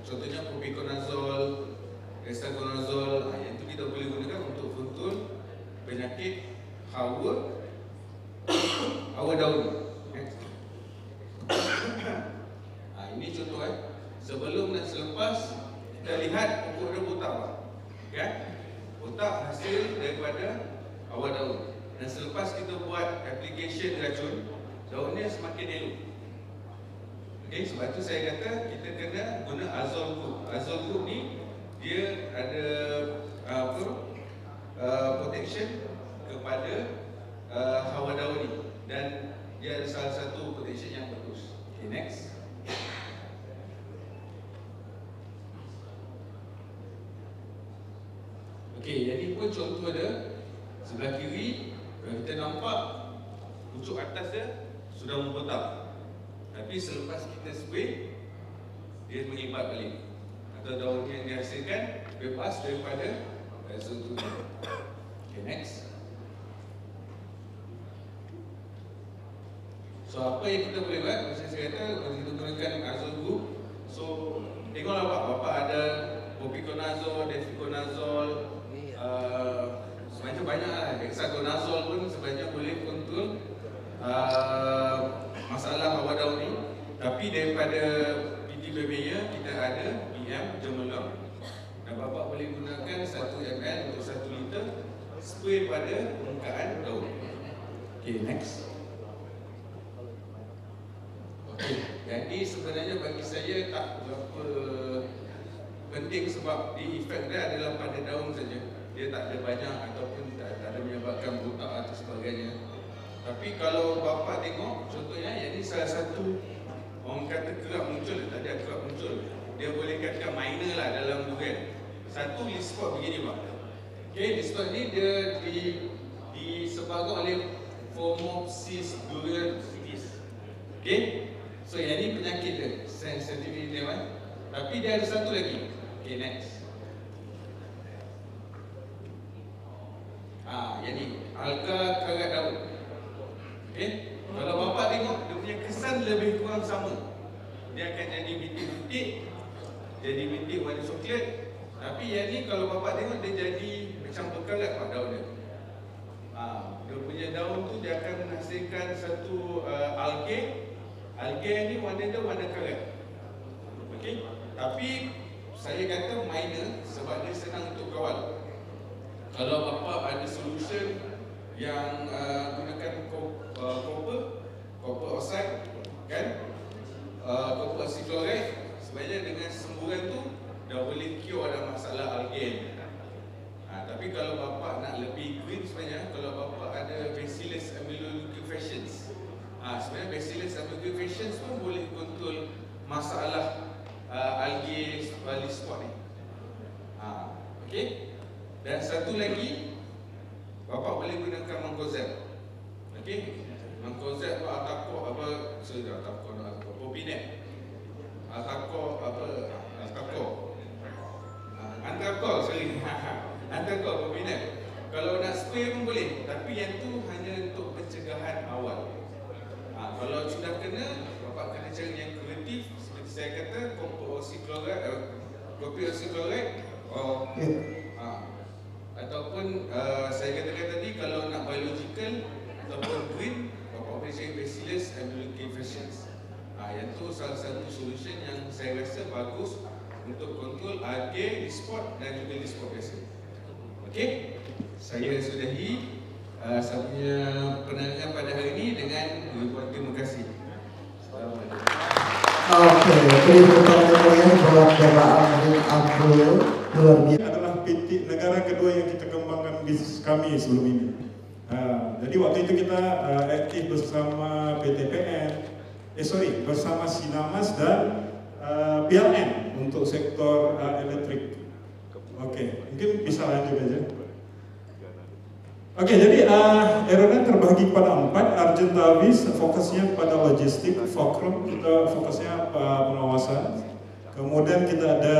contohnya propiconazole, hexaconazole, yang itu kita boleh gunakan untuk control penyakit hawa daun. Ini contoh sebelum dan selepas kita lihat pokok dia botak, kan? Botak hasil daripada hawa daun. Dan selepas kita buat application racun, daunnya semakin elok. Okay, sebab tu saya kata kita kena guna azole group. Azole group ni dia ada protection kepada hawa daun ni, dan dia ada salah satu protection yang bagus. Okay, next. Okay, jadi pun contoh dia sebelah kiri kita nampak pucuk atas dia sudah membotak. Tapi selepas kita spray, dia mengibat balik. Atau daun yang dihasilkan bebas daripada sentuh. Okay, next. So apa yang kita boleh buat? Macam saya kata, kita gunakan azole group. So tengoklah Bapak ada propiconazole, deficonazole, sebenarnya banyak lah. Hexaconazole pun sebenarnya boleh kontrol masalah hawa daun ni. Tapi daripada PT-BBnya kita ada BM Germalong. Dan Bapak boleh gunakan 1 ml untuk 1 liter spray pada permukaan daun. Okay, next. Okay, jadi sebenarnya bagi saya tak berapa penting sebab di efek dia adalah pada daun saja. Dia tak ada banyak ataupun tak ada menyebabkan botak atau sebagainya. Tapi kalau Bapak tengok contohnya, yang ini salah satu orang kata kerap muncul, tadi ada kerap muncul. Dia boleh katakan minor lah dalam durian. Satu leaf spot begini Pak. Okay, leaf spot ni dia disebabkan oleh Phomopsis duriensis. Okay, so yang ini penyakit dia, sensitivity dia kan. Tapi dia ada satu lagi. Okay, next. Yang ni alga karat daun. Okay, kalau Bapak tengok dia punya kesan lebih kurang sama. Dia akan jadi bintik-bintik, jadi bintik warna coklat. Tapi yang ni kalau Bapak tengok dia jadi macam berkarat Pak daun dia. Dia punya daun tu dia akan menghasilkan satu algae. Algae ni warna dia warna karat. Okey, tapi saya kata minor sebab dia senang untuk kawal. Kalau Bapak ada solution yang gunakan copper oxide, kan, copper oxychloride, sebenarnya dengan semburan tu dah boleh cure ada masalah algae. Tapi kalau Bapak nak lebih green sebenarnya, kalau Bapak ada Bacillus aeruginosa, sebenarnya Bacillus aeruginosa pun boleh kontrol masalah algae leaf spot ni. Okey. Dan satu lagi, Bapak boleh gunakan mancozeb. Okey, konsep Altako apa? Sudah Altako, Popinet. Altako apa? Altako. Antako, sorry. Antako, Popinet. Kalau nak spray pun boleh, tapi yang tu hanya untuk pencegahan awal. Kalau sudah kena, bapak kena cari yang kreatif, seperti saya kata, kopi oxychloride, ataupun saya katakan tadi kalau nak biological ataupun green, bapak boleh cari Bacillus aeruginosus. Yang tu salah satu solution yang saya rasa bagus untuk kontrol algae, lispot dan juga lispot biasa. Okey, saya sudahi saya punya penerangan pada hari ini dengan terima kasih. Assalamualaikum. Oke, beri tepuk tangan buat Bapak Amin Abdul, luar biasa. Adalah PT negara kedua yang kita kembangkan bisnis kami sebelum ini. Jadi waktu itu kita aktif bersama PTPN, bersama Sinamas dan PLN untuk sektor elektrik. Oke, mungkin bisa lanjut aja. Oke, jadi Aeronet terbagi pada 4. Argentavis fokusnya pada logistik, Fulcrum kita fokusnya pengawasan. Kemudian kita ada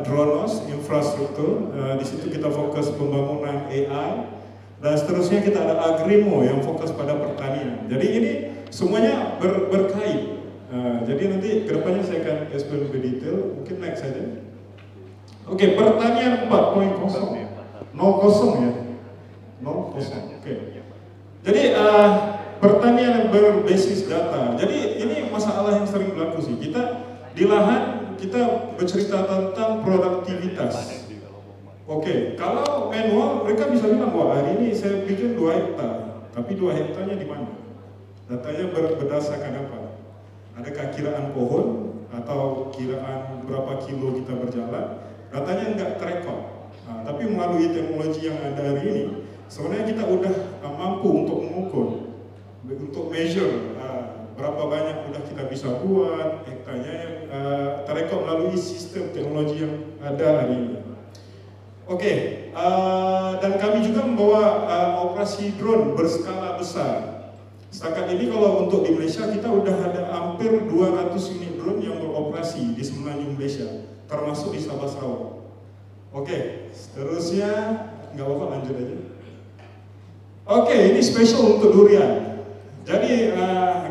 Dronos, infrastruktur. Di situ kita fokus pembangunan AI. Dan seterusnya kita ada Agrimo yang fokus pada pertanian. Jadi ini semuanya berkait. Jadi nanti kedepannya saya akan explain lebih detail. Mungkin next saja. Oke, pertanian 4.0. 0 ya. 0, oke. Jadi pertanian yang berbasis data. Jadi ini masalah yang sering berlaku sih. Kita di lahan kita bercerita tentang produktivitas. Oke, kalau manual mereka bisa bilang wah hari ini saya bikin 2 hektar, tapi 2 hektarnya di mana? Datanya berdasarkan apa? Adakah kiraan pohon atau kiraan berapa kilo kita berjalan? Datanya nggak terekam. Tapi melalui teknologi yang ada hari ini, sebenarnya kita udah mampu untuk mengukur, untuk measure berapa banyak udah kita bisa buat, hektarnya yang terekam melalui sistem teknologi yang ada hari ini. Oke, dan kami juga membawa operasi drone berskala besar. Setakat ini kalau untuk di Malaysia kita udah ada hampir 200 unit drone yang beroperasi di semenanjung Malaysia, termasuk di Sabah Sarawak. Oke, seterusnya nggak apa-apa lanjut aja. Oke, ini spesial untuk durian. Jadi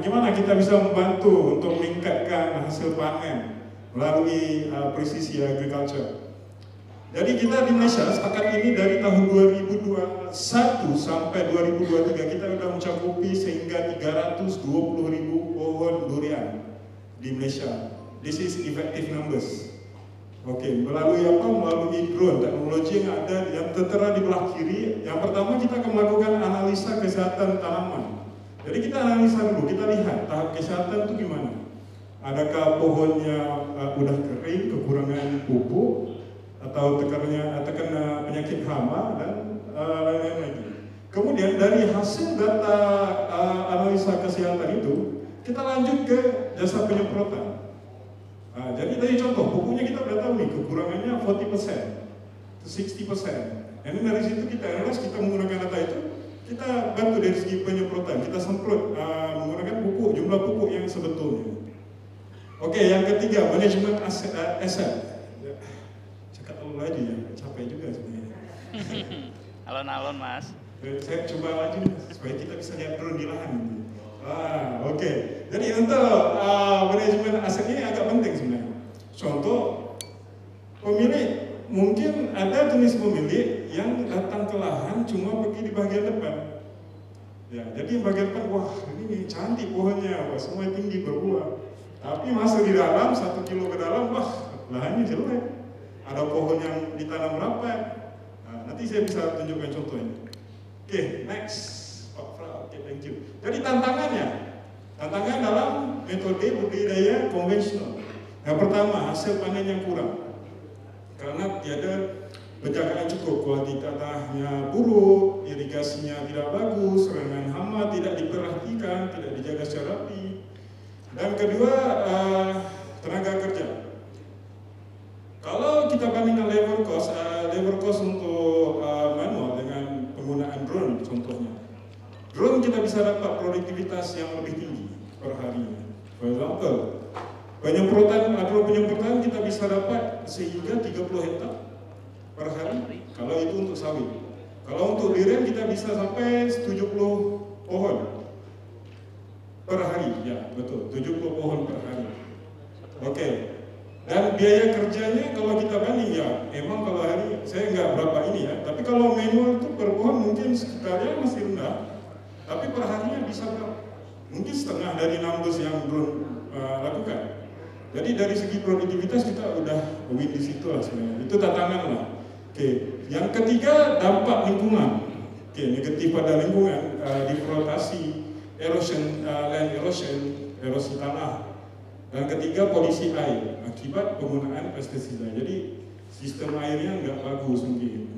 gimana kita bisa membantu untuk meningkatkan hasil panen melalui presisi agriculture. Jadi kita di Malaysia setakat ini dari tahun 2021 sampai 2023 kita sudah mencakupi sehingga 320.000 pohon durian di Malaysia. This is effective numbers. Oke, melalui apa? Melalui drone, teknologi yang ada yang tertera di belah kiri. Yang pertama kita akan melakukan analisa kesehatan tanaman. Jadi kita analisa dulu, kita lihat tahap kesehatan itu gimana. Adakah pohonnya udah kering, kekurangan pupuk, atau terkena penyakit hama dan lain-lain lagi. Kemudian dari hasil data analisa kesehatan itu kita lanjut ke jasa penyemprotan. Jadi dari contoh pupuknya kita udah tahu nih kekurangannya 40%, 60%. Dan dari situ kita analis, kita menggunakan data itu, kita bantu dari segi penyemprotan, kita semprot menggunakan pupuk, jumlah pupuk yang sebetulnya. Oke, yang ketiga manajemen aset. Lagi ya, capek juga sebenarnya. Alon-alon mas. Saya coba lagi supaya kita bisa lihat drone di lahan. Oke. Jadi untuk manajemen aset ini agak penting sebenarnya. Contoh, pemilik mungkin ada jenis pemilik yang datang ke lahan cuma pergi di bagian depan. Ya, jadi bagian depan, wah ini cantik pohonnya, wah semua tinggi berbuah. Tapi masuk di dalam 1 kilo ke dalam, wah lahannya jelek. Ada pohon yang ditanam rapat. Nanti saya bisa tunjukkan contohnya. Oke, next. Oke, thank you. Jadi tantangan dalam metode budidaya konvensional. Yang pertama, hasil panen yang kurang. Karena tiada penjagaan cukup, kualitas tanahnya buruk, irigasinya tidak bagus, serangan hama tidak diperhatikan, tidak dijaga secara rapi. Dan kedua, tenaga kerja. Kalau kita bandingkan labor cost untuk manual dengan penggunaan drone contohnya. drone kita bisa dapat produktivitas yang lebih tinggi per harinya. For example, drone penyemprotan kita bisa dapat sehingga 30 hektar per hari kalau itu untuk sawit. Kalau untuk durian kita bisa sampai 70 pohon per hari, ya betul, 70 pohon per hari. Oke. Dan biaya kerjanya kalau kita banding ya, emang kalau hari saya nggak berapa ini ya, tapi kalau manual itu per pohon mungkin sekitarnya masih rendah, tapi per harinya bisa berapa? Mungkin setengah dari numbers yang drone lakukan. Jadi dari segi produktivitas kita udah win di situ lah sebenarnya. Itu tantangan lah. Oke, yang ketiga dampak lingkungan. Oke, negatif pada lingkungan, deforestasi, erosion, land erosion, erosi tanah. Dan ketiga polusi air akibat penggunaan pestisida. Jadi sistem airnya nggak bagus mungkin.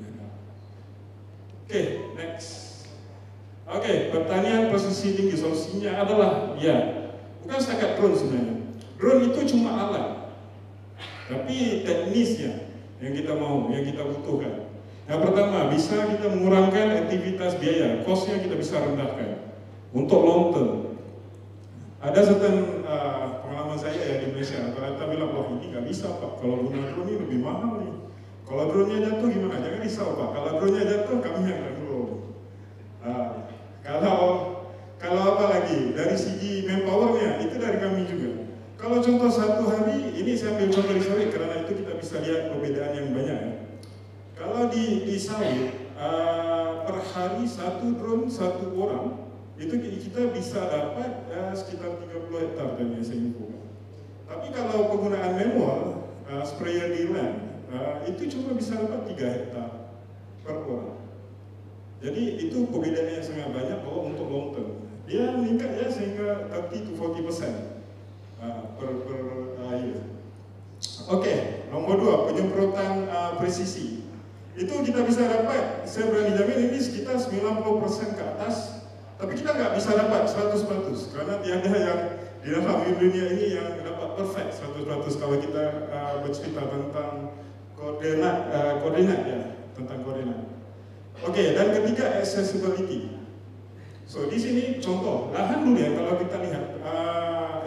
Oke, next. Oke, pertanian presisi tinggi solusinya adalah ya bukan setakat drone sebenarnya. Drone itu cuma alat, tapi teknisnya yang kita mau, yang kita butuhkan. Yang pertama, bisa kita mengurangkan aktivitas biaya, cost-nya kita bisa rendahkan untuk long term. Ada certain pengalaman saya ya di Malaysia, rata-rata bilang, wah ini nggak bisa Pak, kalau guna drone ini lebih mahal nih. Kalau drone-nya jatuh gimana? Jangan risau Pak, kalau drone-nya jatuh kami yang nanggung. Kalau apa lagi, dari segi manpower-nya, itu dari kami juga. Kalau contoh satu hari, ini saya ambil contoh di sawit karena itu kita bisa lihat perbedaan yang banyak ya. Kalau di sawit, per hari satu drone, satu orang, itu kita bisa dapat sekitar 30 hektar dan yang saya infokan. Tapi kalau penggunaan manual, sprayer di land, itu cuma bisa dapat 3 hektar per orang. Jadi itu perbedaannya sangat banyak kalau untuk long term. Dia meningkat ya sehingga 30 to 40% per year. Oke, nomor 2, penyemprotan presisi. Itu kita bisa dapat, saya berani jamin ini sekitar 90% ke atas. Tapi kita nggak bisa dapat 100% karena tiada yang di dalam dunia ini yang dapat perfect 100% kalau kita bercerita tentang koordinat ya, tentang koordinat. Oke, dan ketiga accessibility. So di sini contoh lahan dulu ya, kalau kita lihat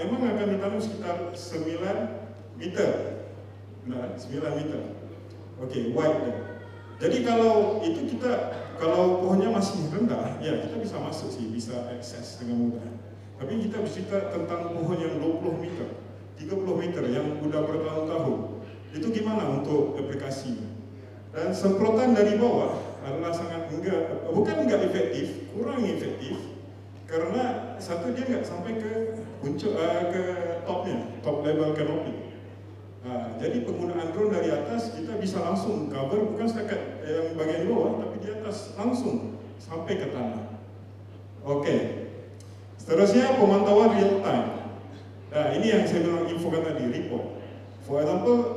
emang akan ditanam sekitar 9 meter, nah 9 meter. Oke, wide ya. Jadi kalau itu kalau pohonnya masih rendah, ya kita bisa masuk sih, bisa akses dengan mudah. Tapi kita bercerita tentang pohon yang 20 meter, 30 meter yang udah bertahun-tahun. Itu gimana untuk aplikasinya? Dan semprotan dari bawah adalah sangat bukan enggak efektif, kurang efektif. Karena satu dia nggak sampai ke puncak, ke topnya, top level canopy. Jadi penggunaan drone dari atas kita bisa langsung cover, bukan setakat yang bagian bawah, tapi di atas langsung sampai ke tanah. Oke, seterusnya pemantauan real time. Nah ini yang saya bilang infokan tadi, report. For example,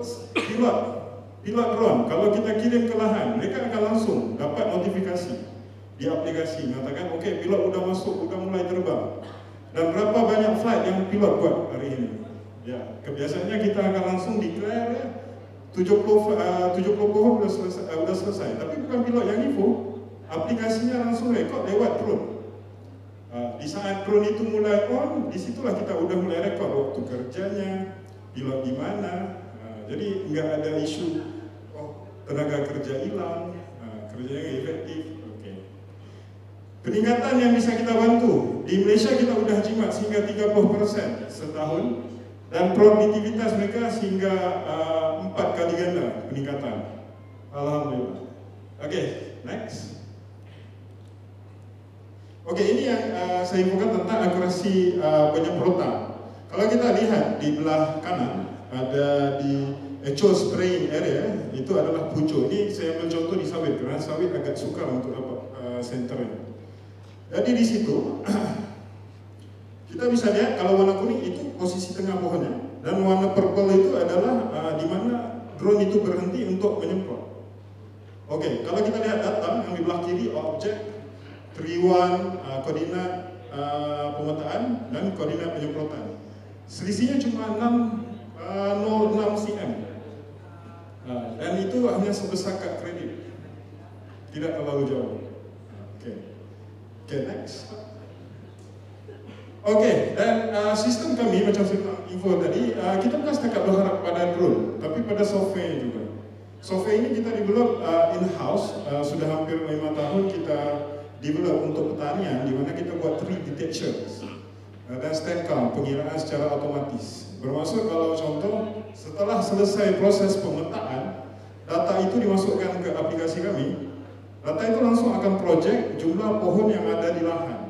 pilot drone, kalau kita kirim ke lahan, mereka akan langsung dapat notifikasi di aplikasi mengatakan, oke, pilot udah masuk, udah mulai terbang. Dan berapa banyak flight yang pilot buat hari ini. Ya, kebiasaannya kita akan langsung declare ya, 70 pohon udah selesai. Tapi bukan pilot yang info, aplikasinya langsung rekod lewat drone. Di saat drone itu mulai on, disitulah kita udah mulai rekod waktu kerjanya, pilot di mana. Jadi nggak ada isu tenaga kerja hilang, kerjanya efektif. Peningkatan yang bisa kita bantu, di Malaysia kita udah jimat sehingga 30% setahun, dan produktivitas mereka hingga 4 kali ganda peningkatan. Alhamdulillah. Oke, next. Oke, ini yang saya infokan tentang akurasi penyemprotan. Kalau kita lihat di belah kanan, ada di actual spraying area, itu adalah pucuk. Ini saya ambil contoh di sawit, karena sawit agak sukar untuk dapat senternya. Jadi di situ kita bisa lihat kalau warna kuning itu posisi tengah pohonnya, dan warna purple itu adalah di mana drone itu berhenti untuk menyemprot. Oke, kalau kita lihat data yang di belah kiri, objek, triwan, koordinat pemetaan dan koordinat penyemprotan. Selisihnya cuma 0,6 cm, dan itu hanya sebesar kad kredit, tidak terlalu jauh. Oke. Okay, next. Oke, dan sistem kami macam sistem info tadi, kita bukan setakat berharap pada drone, tapi pada software juga. Software ini kita develop in-house, sudah hampir 5 tahun kita develop untuk pertanian, di mana kita buat tree detections dan stand count, pengiraan secara otomatis. Bermaksud kalau contoh, setelah selesai proses pemetaan, data itu dimasukkan ke aplikasi kami, data itu langsung akan project jumlah pohon yang ada di lahan.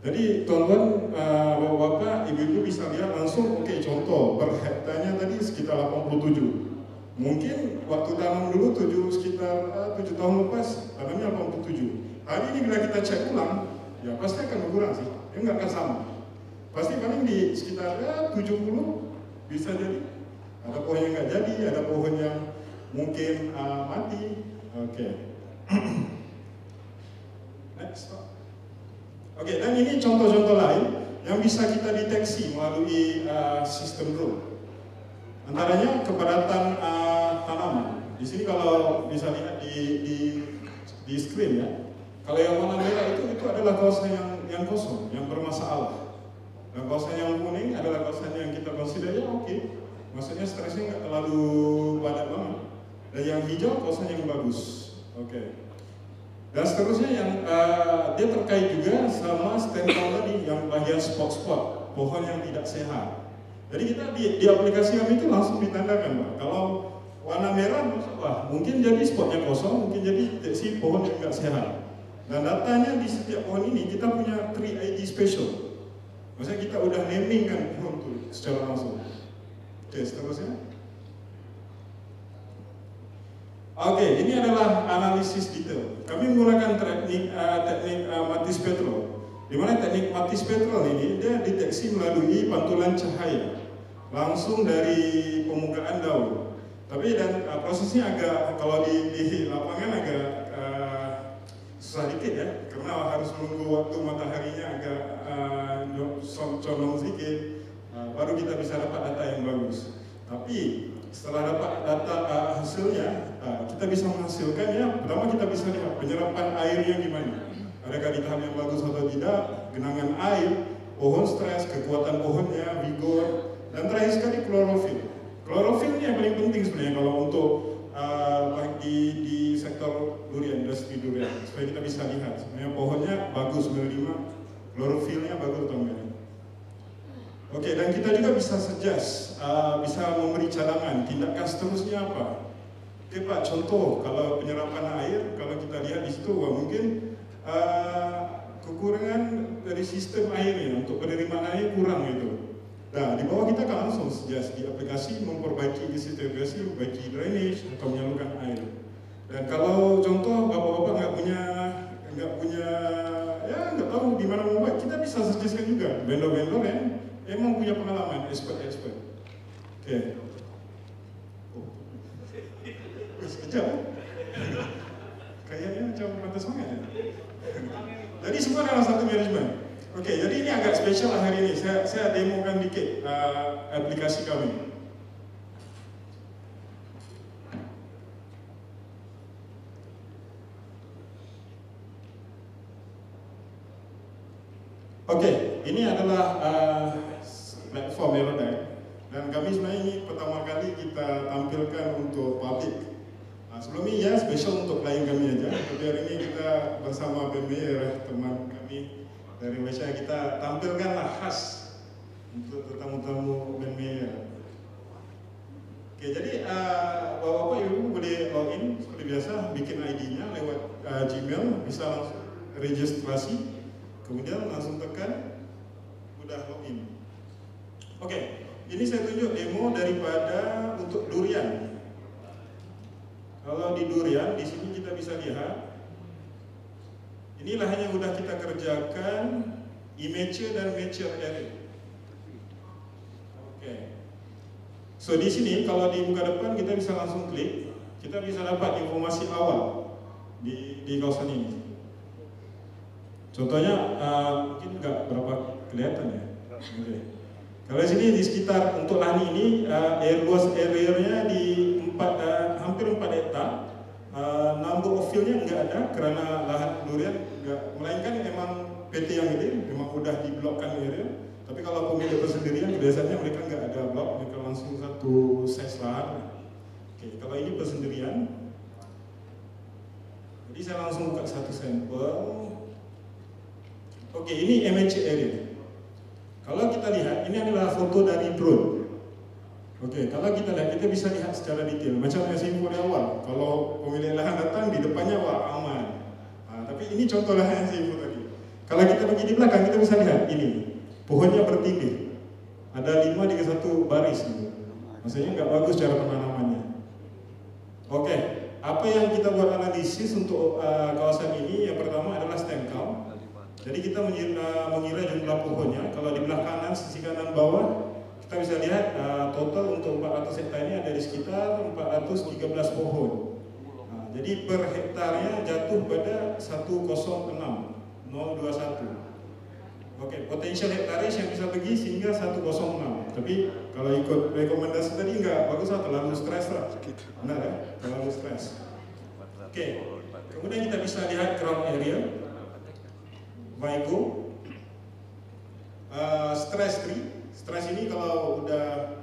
Jadi tuan-tuan, bapak-bapak, ibu-ibu bisa lihat langsung, oke, contoh per hektarnya tadi sekitar 87. Mungkin waktu tanam dulu sekitar 7 tahun lepas tanamnya 87. Hari ini bila kita cek ulang, ya pasti akan berkurang sih, ya nggak akan sama. Pasti paling di sekitar 70 bisa jadi. Ada pohon yang nggak jadi, ada pohon yang mungkin mati. Oke. Next, Pak. Oke, dan ini contoh-contoh lain yang bisa kita deteksi melalui sistem drone. Antaranya kepadatan tanaman. Di sini kalau bisa lihat di screen ya, kalau yang warna merah itu adalah kawasan yang kosong, yang bermasalah. Dan kawasan yang kuning adalah kawasan yang kita consider ya oke. Maksudnya stresnya nggak terlalu padat banget. Dan yang hijau kawasan yang bagus. Oke. Dan seterusnya yang dia terkait juga sama stand count tadi yang bagian spot-spot pohon yang tidak sehat. Jadi kita di aplikasi kami itu langsung ditandakan, Pak. Kalau warna merah, wah, mungkin jadi spotnya kosong, mungkin jadi deteksi pohon yang tidak sehat. Dan datanya di setiap pohon ini kita punya tree ID special. Maksudnya kita udah naming kan pohon itu secara langsung. Oke, seterusnya. Oke, ini adalah analisis detail. Kami menggunakan teknik Matisse Petrol. Di mana teknik Matisse Petrol ini dia deteksi melalui pantulan cahaya langsung dari permukaan daun. Tapi dan prosesnya agak kalau di lapangan agak susah dikit ya, karena harus menunggu waktu mataharinya agak condong sedikit, baru kita bisa dapat data yang bagus. Tapi setelah dapat data hasilnya, kita bisa menghasilkan ya. Pertama kita bisa lihat penyerapan airnya gimana. Adakah di tahap yang bagus atau tidak, genangan air, pohon stres, kekuatan pohonnya, vigor, dan terakhir sekali klorofil. Klorofil ini yang paling penting sebenarnya kalau untuk di sektor durian, industri durian, supaya kita bisa lihat sebenarnya pohonnya bagus menerima, klorofilnya bagus atau enggak. Oke, dan kita juga bisa suggest, bisa memberi cadangan, tindakan seterusnya apa. Oke Pak, contoh kalau penyerapan air, kalau kita lihat di situ, mungkin kekurangan dari sistem airnya untuk penerimaan air kurang gitu. Nah, di bawah kita kan langsung suggest di aplikasi memperbaiki di sistem aplikasi, memperbaiki drainage atau menyalurkan air. Dan kalau contoh bapak-bapak nggak punya, ya nggak tahu di mana mau buat, kita bisa suggestkan juga vendor-vendor yang emang punya pengalaman, expert. Oke. Sekejap. Kayaknya macam mata semangat ya. Jadi semua dalam satu manajemen. Oke, jadi ini agak spesial lah hari ini. Saya demokan dikit aplikasi kami. Oke, ini adalah platform Aerodyne. Dan kami sebenarnya ini pertama kali kita tampilkan untuk public. Sebelum ini ya spesial untuk klien kami aja. Tapi hari ini kita bersama BMR, teman kami dari Malaysia, kita tampilkanlah khas untuk tetamu-tamu BMR. Oke, jadi bapak-bapak ibu boleh login seperti biasa, bikin ID-nya lewat Gmail, bisa langsung registrasi, kemudian langsung tekan, udah login. Oke, ini saya tunjuk demo daripada untuk durian. Kalau di durian, di sini kita bisa lihat, inilah yang sudah kita kerjakan immature dan mature area. Oke. So di sini kalau di muka depan kita bisa langsung klik, kita bisa dapat informasi awal di kawasan ini. Contohnya mungkin nggak berapa kelihatan ya. Okay. Kalau di sini di sekitar untuk lahan ini luas area-nya di hampir 4 hektar, number of field-nya nggak ada karena lahan durian nggak, melainkan memang PT yang gede memang udah diblokkan area. Tapi kalau pemilik persendirian biasanya mereka nggak ada blok, mereka langsung satu size lahan. Oke, kalau ini persendirian, jadi saya langsung buka satu sampel. Oke, ini MHC area. Kalau kita lihat, ini adalah foto dari drone. Oke, kalau kita lihat, kita bisa lihat secara detail. Macam yang saya info di awal, kalau pemilik lahan datang di depannya, wah aman. Tapi ini contoh lahan yang saya info tadi. Kalau kita pergi di belakang, kita bisa lihat ini. Pohonnya bertindih. Ada 5 dengan 1 baris. Gitu. Maksudnya nggak bagus cara penanamannya. Oke, apa yang kita buat analisis untuk kawasan ini? Yang pertama adalah stem count. Jadi kita mengira jumlah pohonnya. Kalau di belah kanan, sisi kanan bawah, kita bisa lihat total untuk 400 hektar ini ada di sekitar 413 pohon. Jadi per hektarnya jatuh pada 106,021. Oke, potensial hektaris yang bisa pergi sehingga 106. Tapi kalau ikut rekomendasi tadi nggak bagus lah, terlalu stres lah. Benar ya? Terlalu stres. Oke, kemudian kita bisa lihat ground area. Vigo, stress tree. Stress ini kalau udah,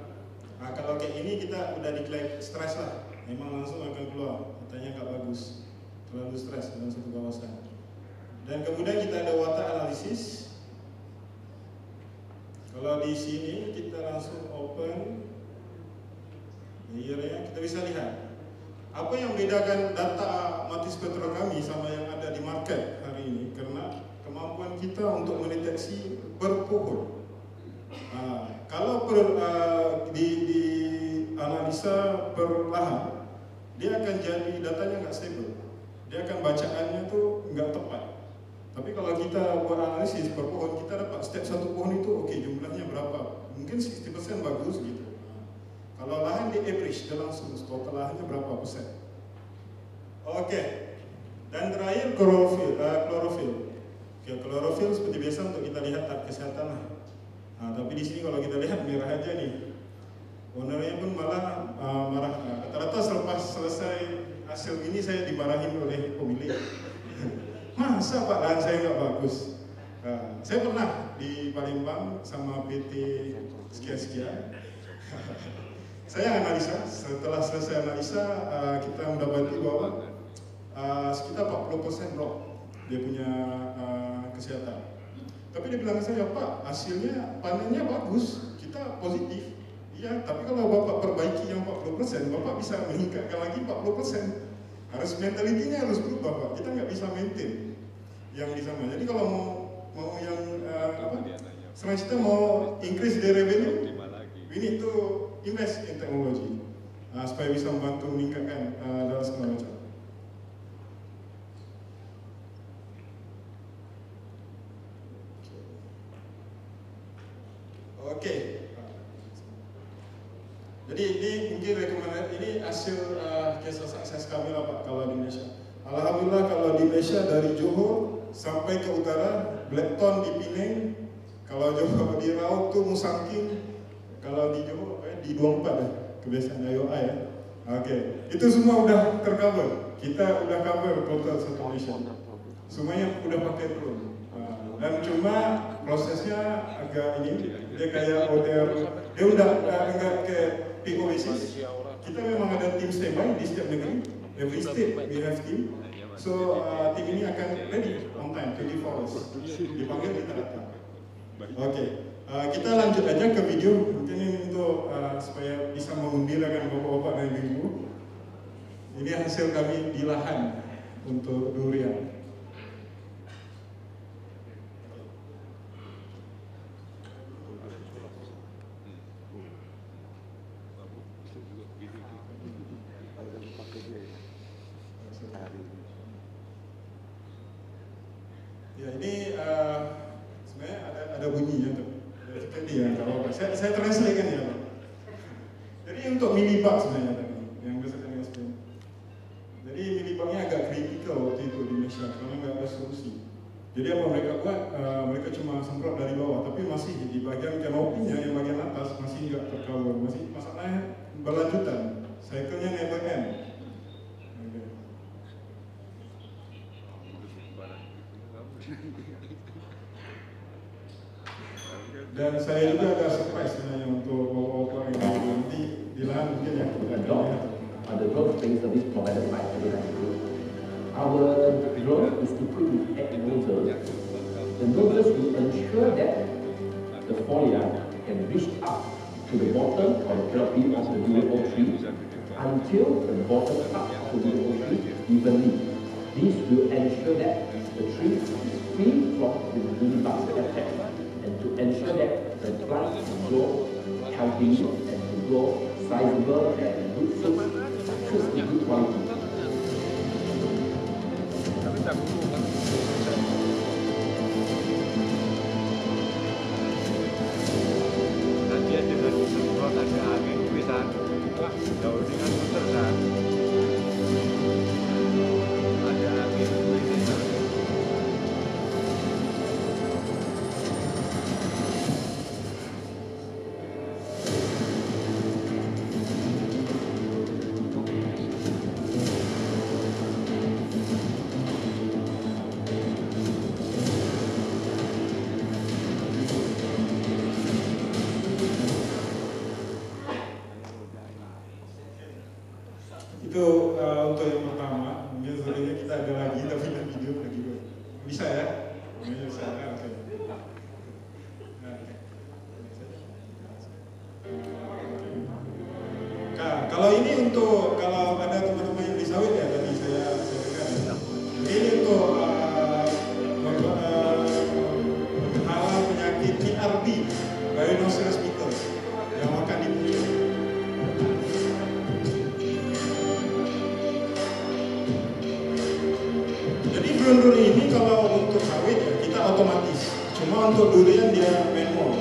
kalau kayak ini kita udah declare stress lah. Memang langsung akan keluar. Katanya nggak bagus, terlalu stres dalam satu kawasan. Dan kemudian kita ada water analisis. Kalau di sini kita langsung open layernya, kita bisa lihat apa yang membedakan data Matis Petro kami sama yang ada di market hari ini, karena kemampuan kita untuk mendeteksi per pohon. Kalau di analisa per lahan, dia akan jadi datanya nggak stable, dia akan bacaannya tuh nggak tepat. Tapi kalau kita buat analisis per pohon, kita dapat setiap satu pohon itu oke, jumlahnya berapa, mungkin 60% bagus gitu. Kalau lahan di average, dia langsung total lahannya berapa persen. Oke, dan terakhir klorofil. Oke, klorofil seperti biasa untuk kita lihat tahap kesehatan lah. Tapi di sini kalau kita lihat merah aja nih, ownernya pun malah marah. Rata-rata selepas selesai hasil ini saya dimarahin oleh pemilik. Masa Pak lahan saya nggak bagus? Saya pernah di Palembang sama PT sekian-sekian. Saya analisa, setelah selesai analisa kita mendapati bahwa sekitar 40% drop dia punya kesehatan. Tapi dia bilang ke saya, Pak, hasilnya panennya bagus, kita positif. Iya, tapi kalau Bapak perbaiki yang 40%, Bapak bisa meningkatkan lagi 40%. Harus mentalitinya harus berubah, Pak. Kita nggak bisa maintain yang di sana. Jadi kalau mau yang selain kita mau increase the revenue, we need to invest in teknologi supaya bisa membantu meningkatkan dalam segala macam. Oke. Jadi ini mungkin rekomendasi, ini hasil kisah sukses kami lah Pak kalau di Indonesia. Alhamdulillah kalau di Malaysia dari Johor sampai ke utara, Blackton di Penang, kalau Johor di Raub tuh Musangking, kalau di Johor di 24 deh, kebiasaan IOI ya. Oke, itu semua udah tercover. Kita udah cover total satu Malaysia. Semuanya udah pakai drone. Dan cuma prosesnya agak ini, dia kayak OTR, dia udah enggak kayak PO basis. Kita memang ada tim standby di setiap negeri, every state we have team. So tim ini akan ready on time, 24 hours. Dipanggil kita datang. Oke, kita lanjut aja ke video. Mungkin ini untuk supaya bisa mengembirakan bapak-bapak dan ibu. Ini hasil kami di lahan untuk durian. Ya ini sebenarnya ada bunyinya tuh. Jadi ya kalau saya translate kan ya. Jadi untuk milibug sebenarnya tadi yang biasa kami explain. Jadi milibugnya agak kritikal waktu itu di Indonesia karena nggak ada solusi. Jadi apa mereka buat? Mereka cuma semprot dari bawah, tapi masih di bagian kanopinya yang bagian atas masih nggak tercover, masih masalahnya berlanjutan, cycle-nya never end. Dan saya juga agak surprise sebenarnya untuk bapak-bapak ini. Nanti di lahan mungkin yang kita The drone space service provided by Avionics Group. Our drone is equipped with 8 nozzles. The nozzles will ensure that the foliar can reach up to the bottom or the canopy of the durian oak tree until the bottom up of the durian oak tree evenly. This will ensure that the tree is free from the mealybugs attack and to ensure that the plant will grow healthy and to grow sizable and good fruits. Good quality. Nanti dengan semprot ada angin bisa jauh dengan muter kan. Ada angin ini. Itu untuk yang pertama. Mungkin sebenarnya kita ada lagi tapi di video lagi bisa ya? Bisa kan? Oke. Nah, kalau ini untuk kalau ada teman-teman yang di sawit ya tadi saya dengar ya. Ini untuk menghalau penyakit PRB, Rhinoceros beetle yang makan di bumi. Drone ini kalau untuk sawit ya kita otomatis, cuma untuk durian dia manual.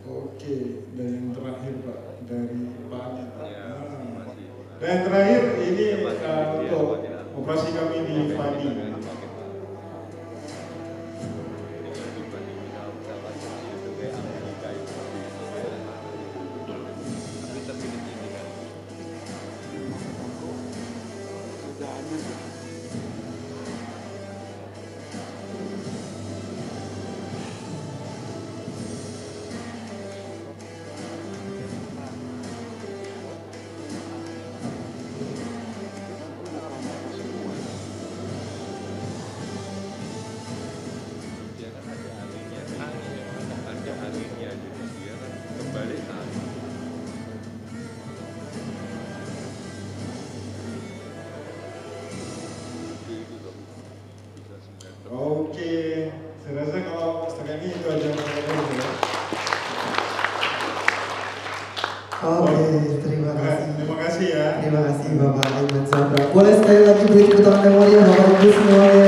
Oke, dan yang terakhir Pak dari Pak Anit. Dan yang terakhir ini untuk operasi kami di Padi. Oke, saya rasa kalau setelah ini itu aja yang saya tahu ya. Oke, terima kasih. Terima kasih ya. Terima kasih Bapak Iman Sabra. Boleh sekali lagi beri tepuk tangan yang mulia Bapak Ibu semuanya.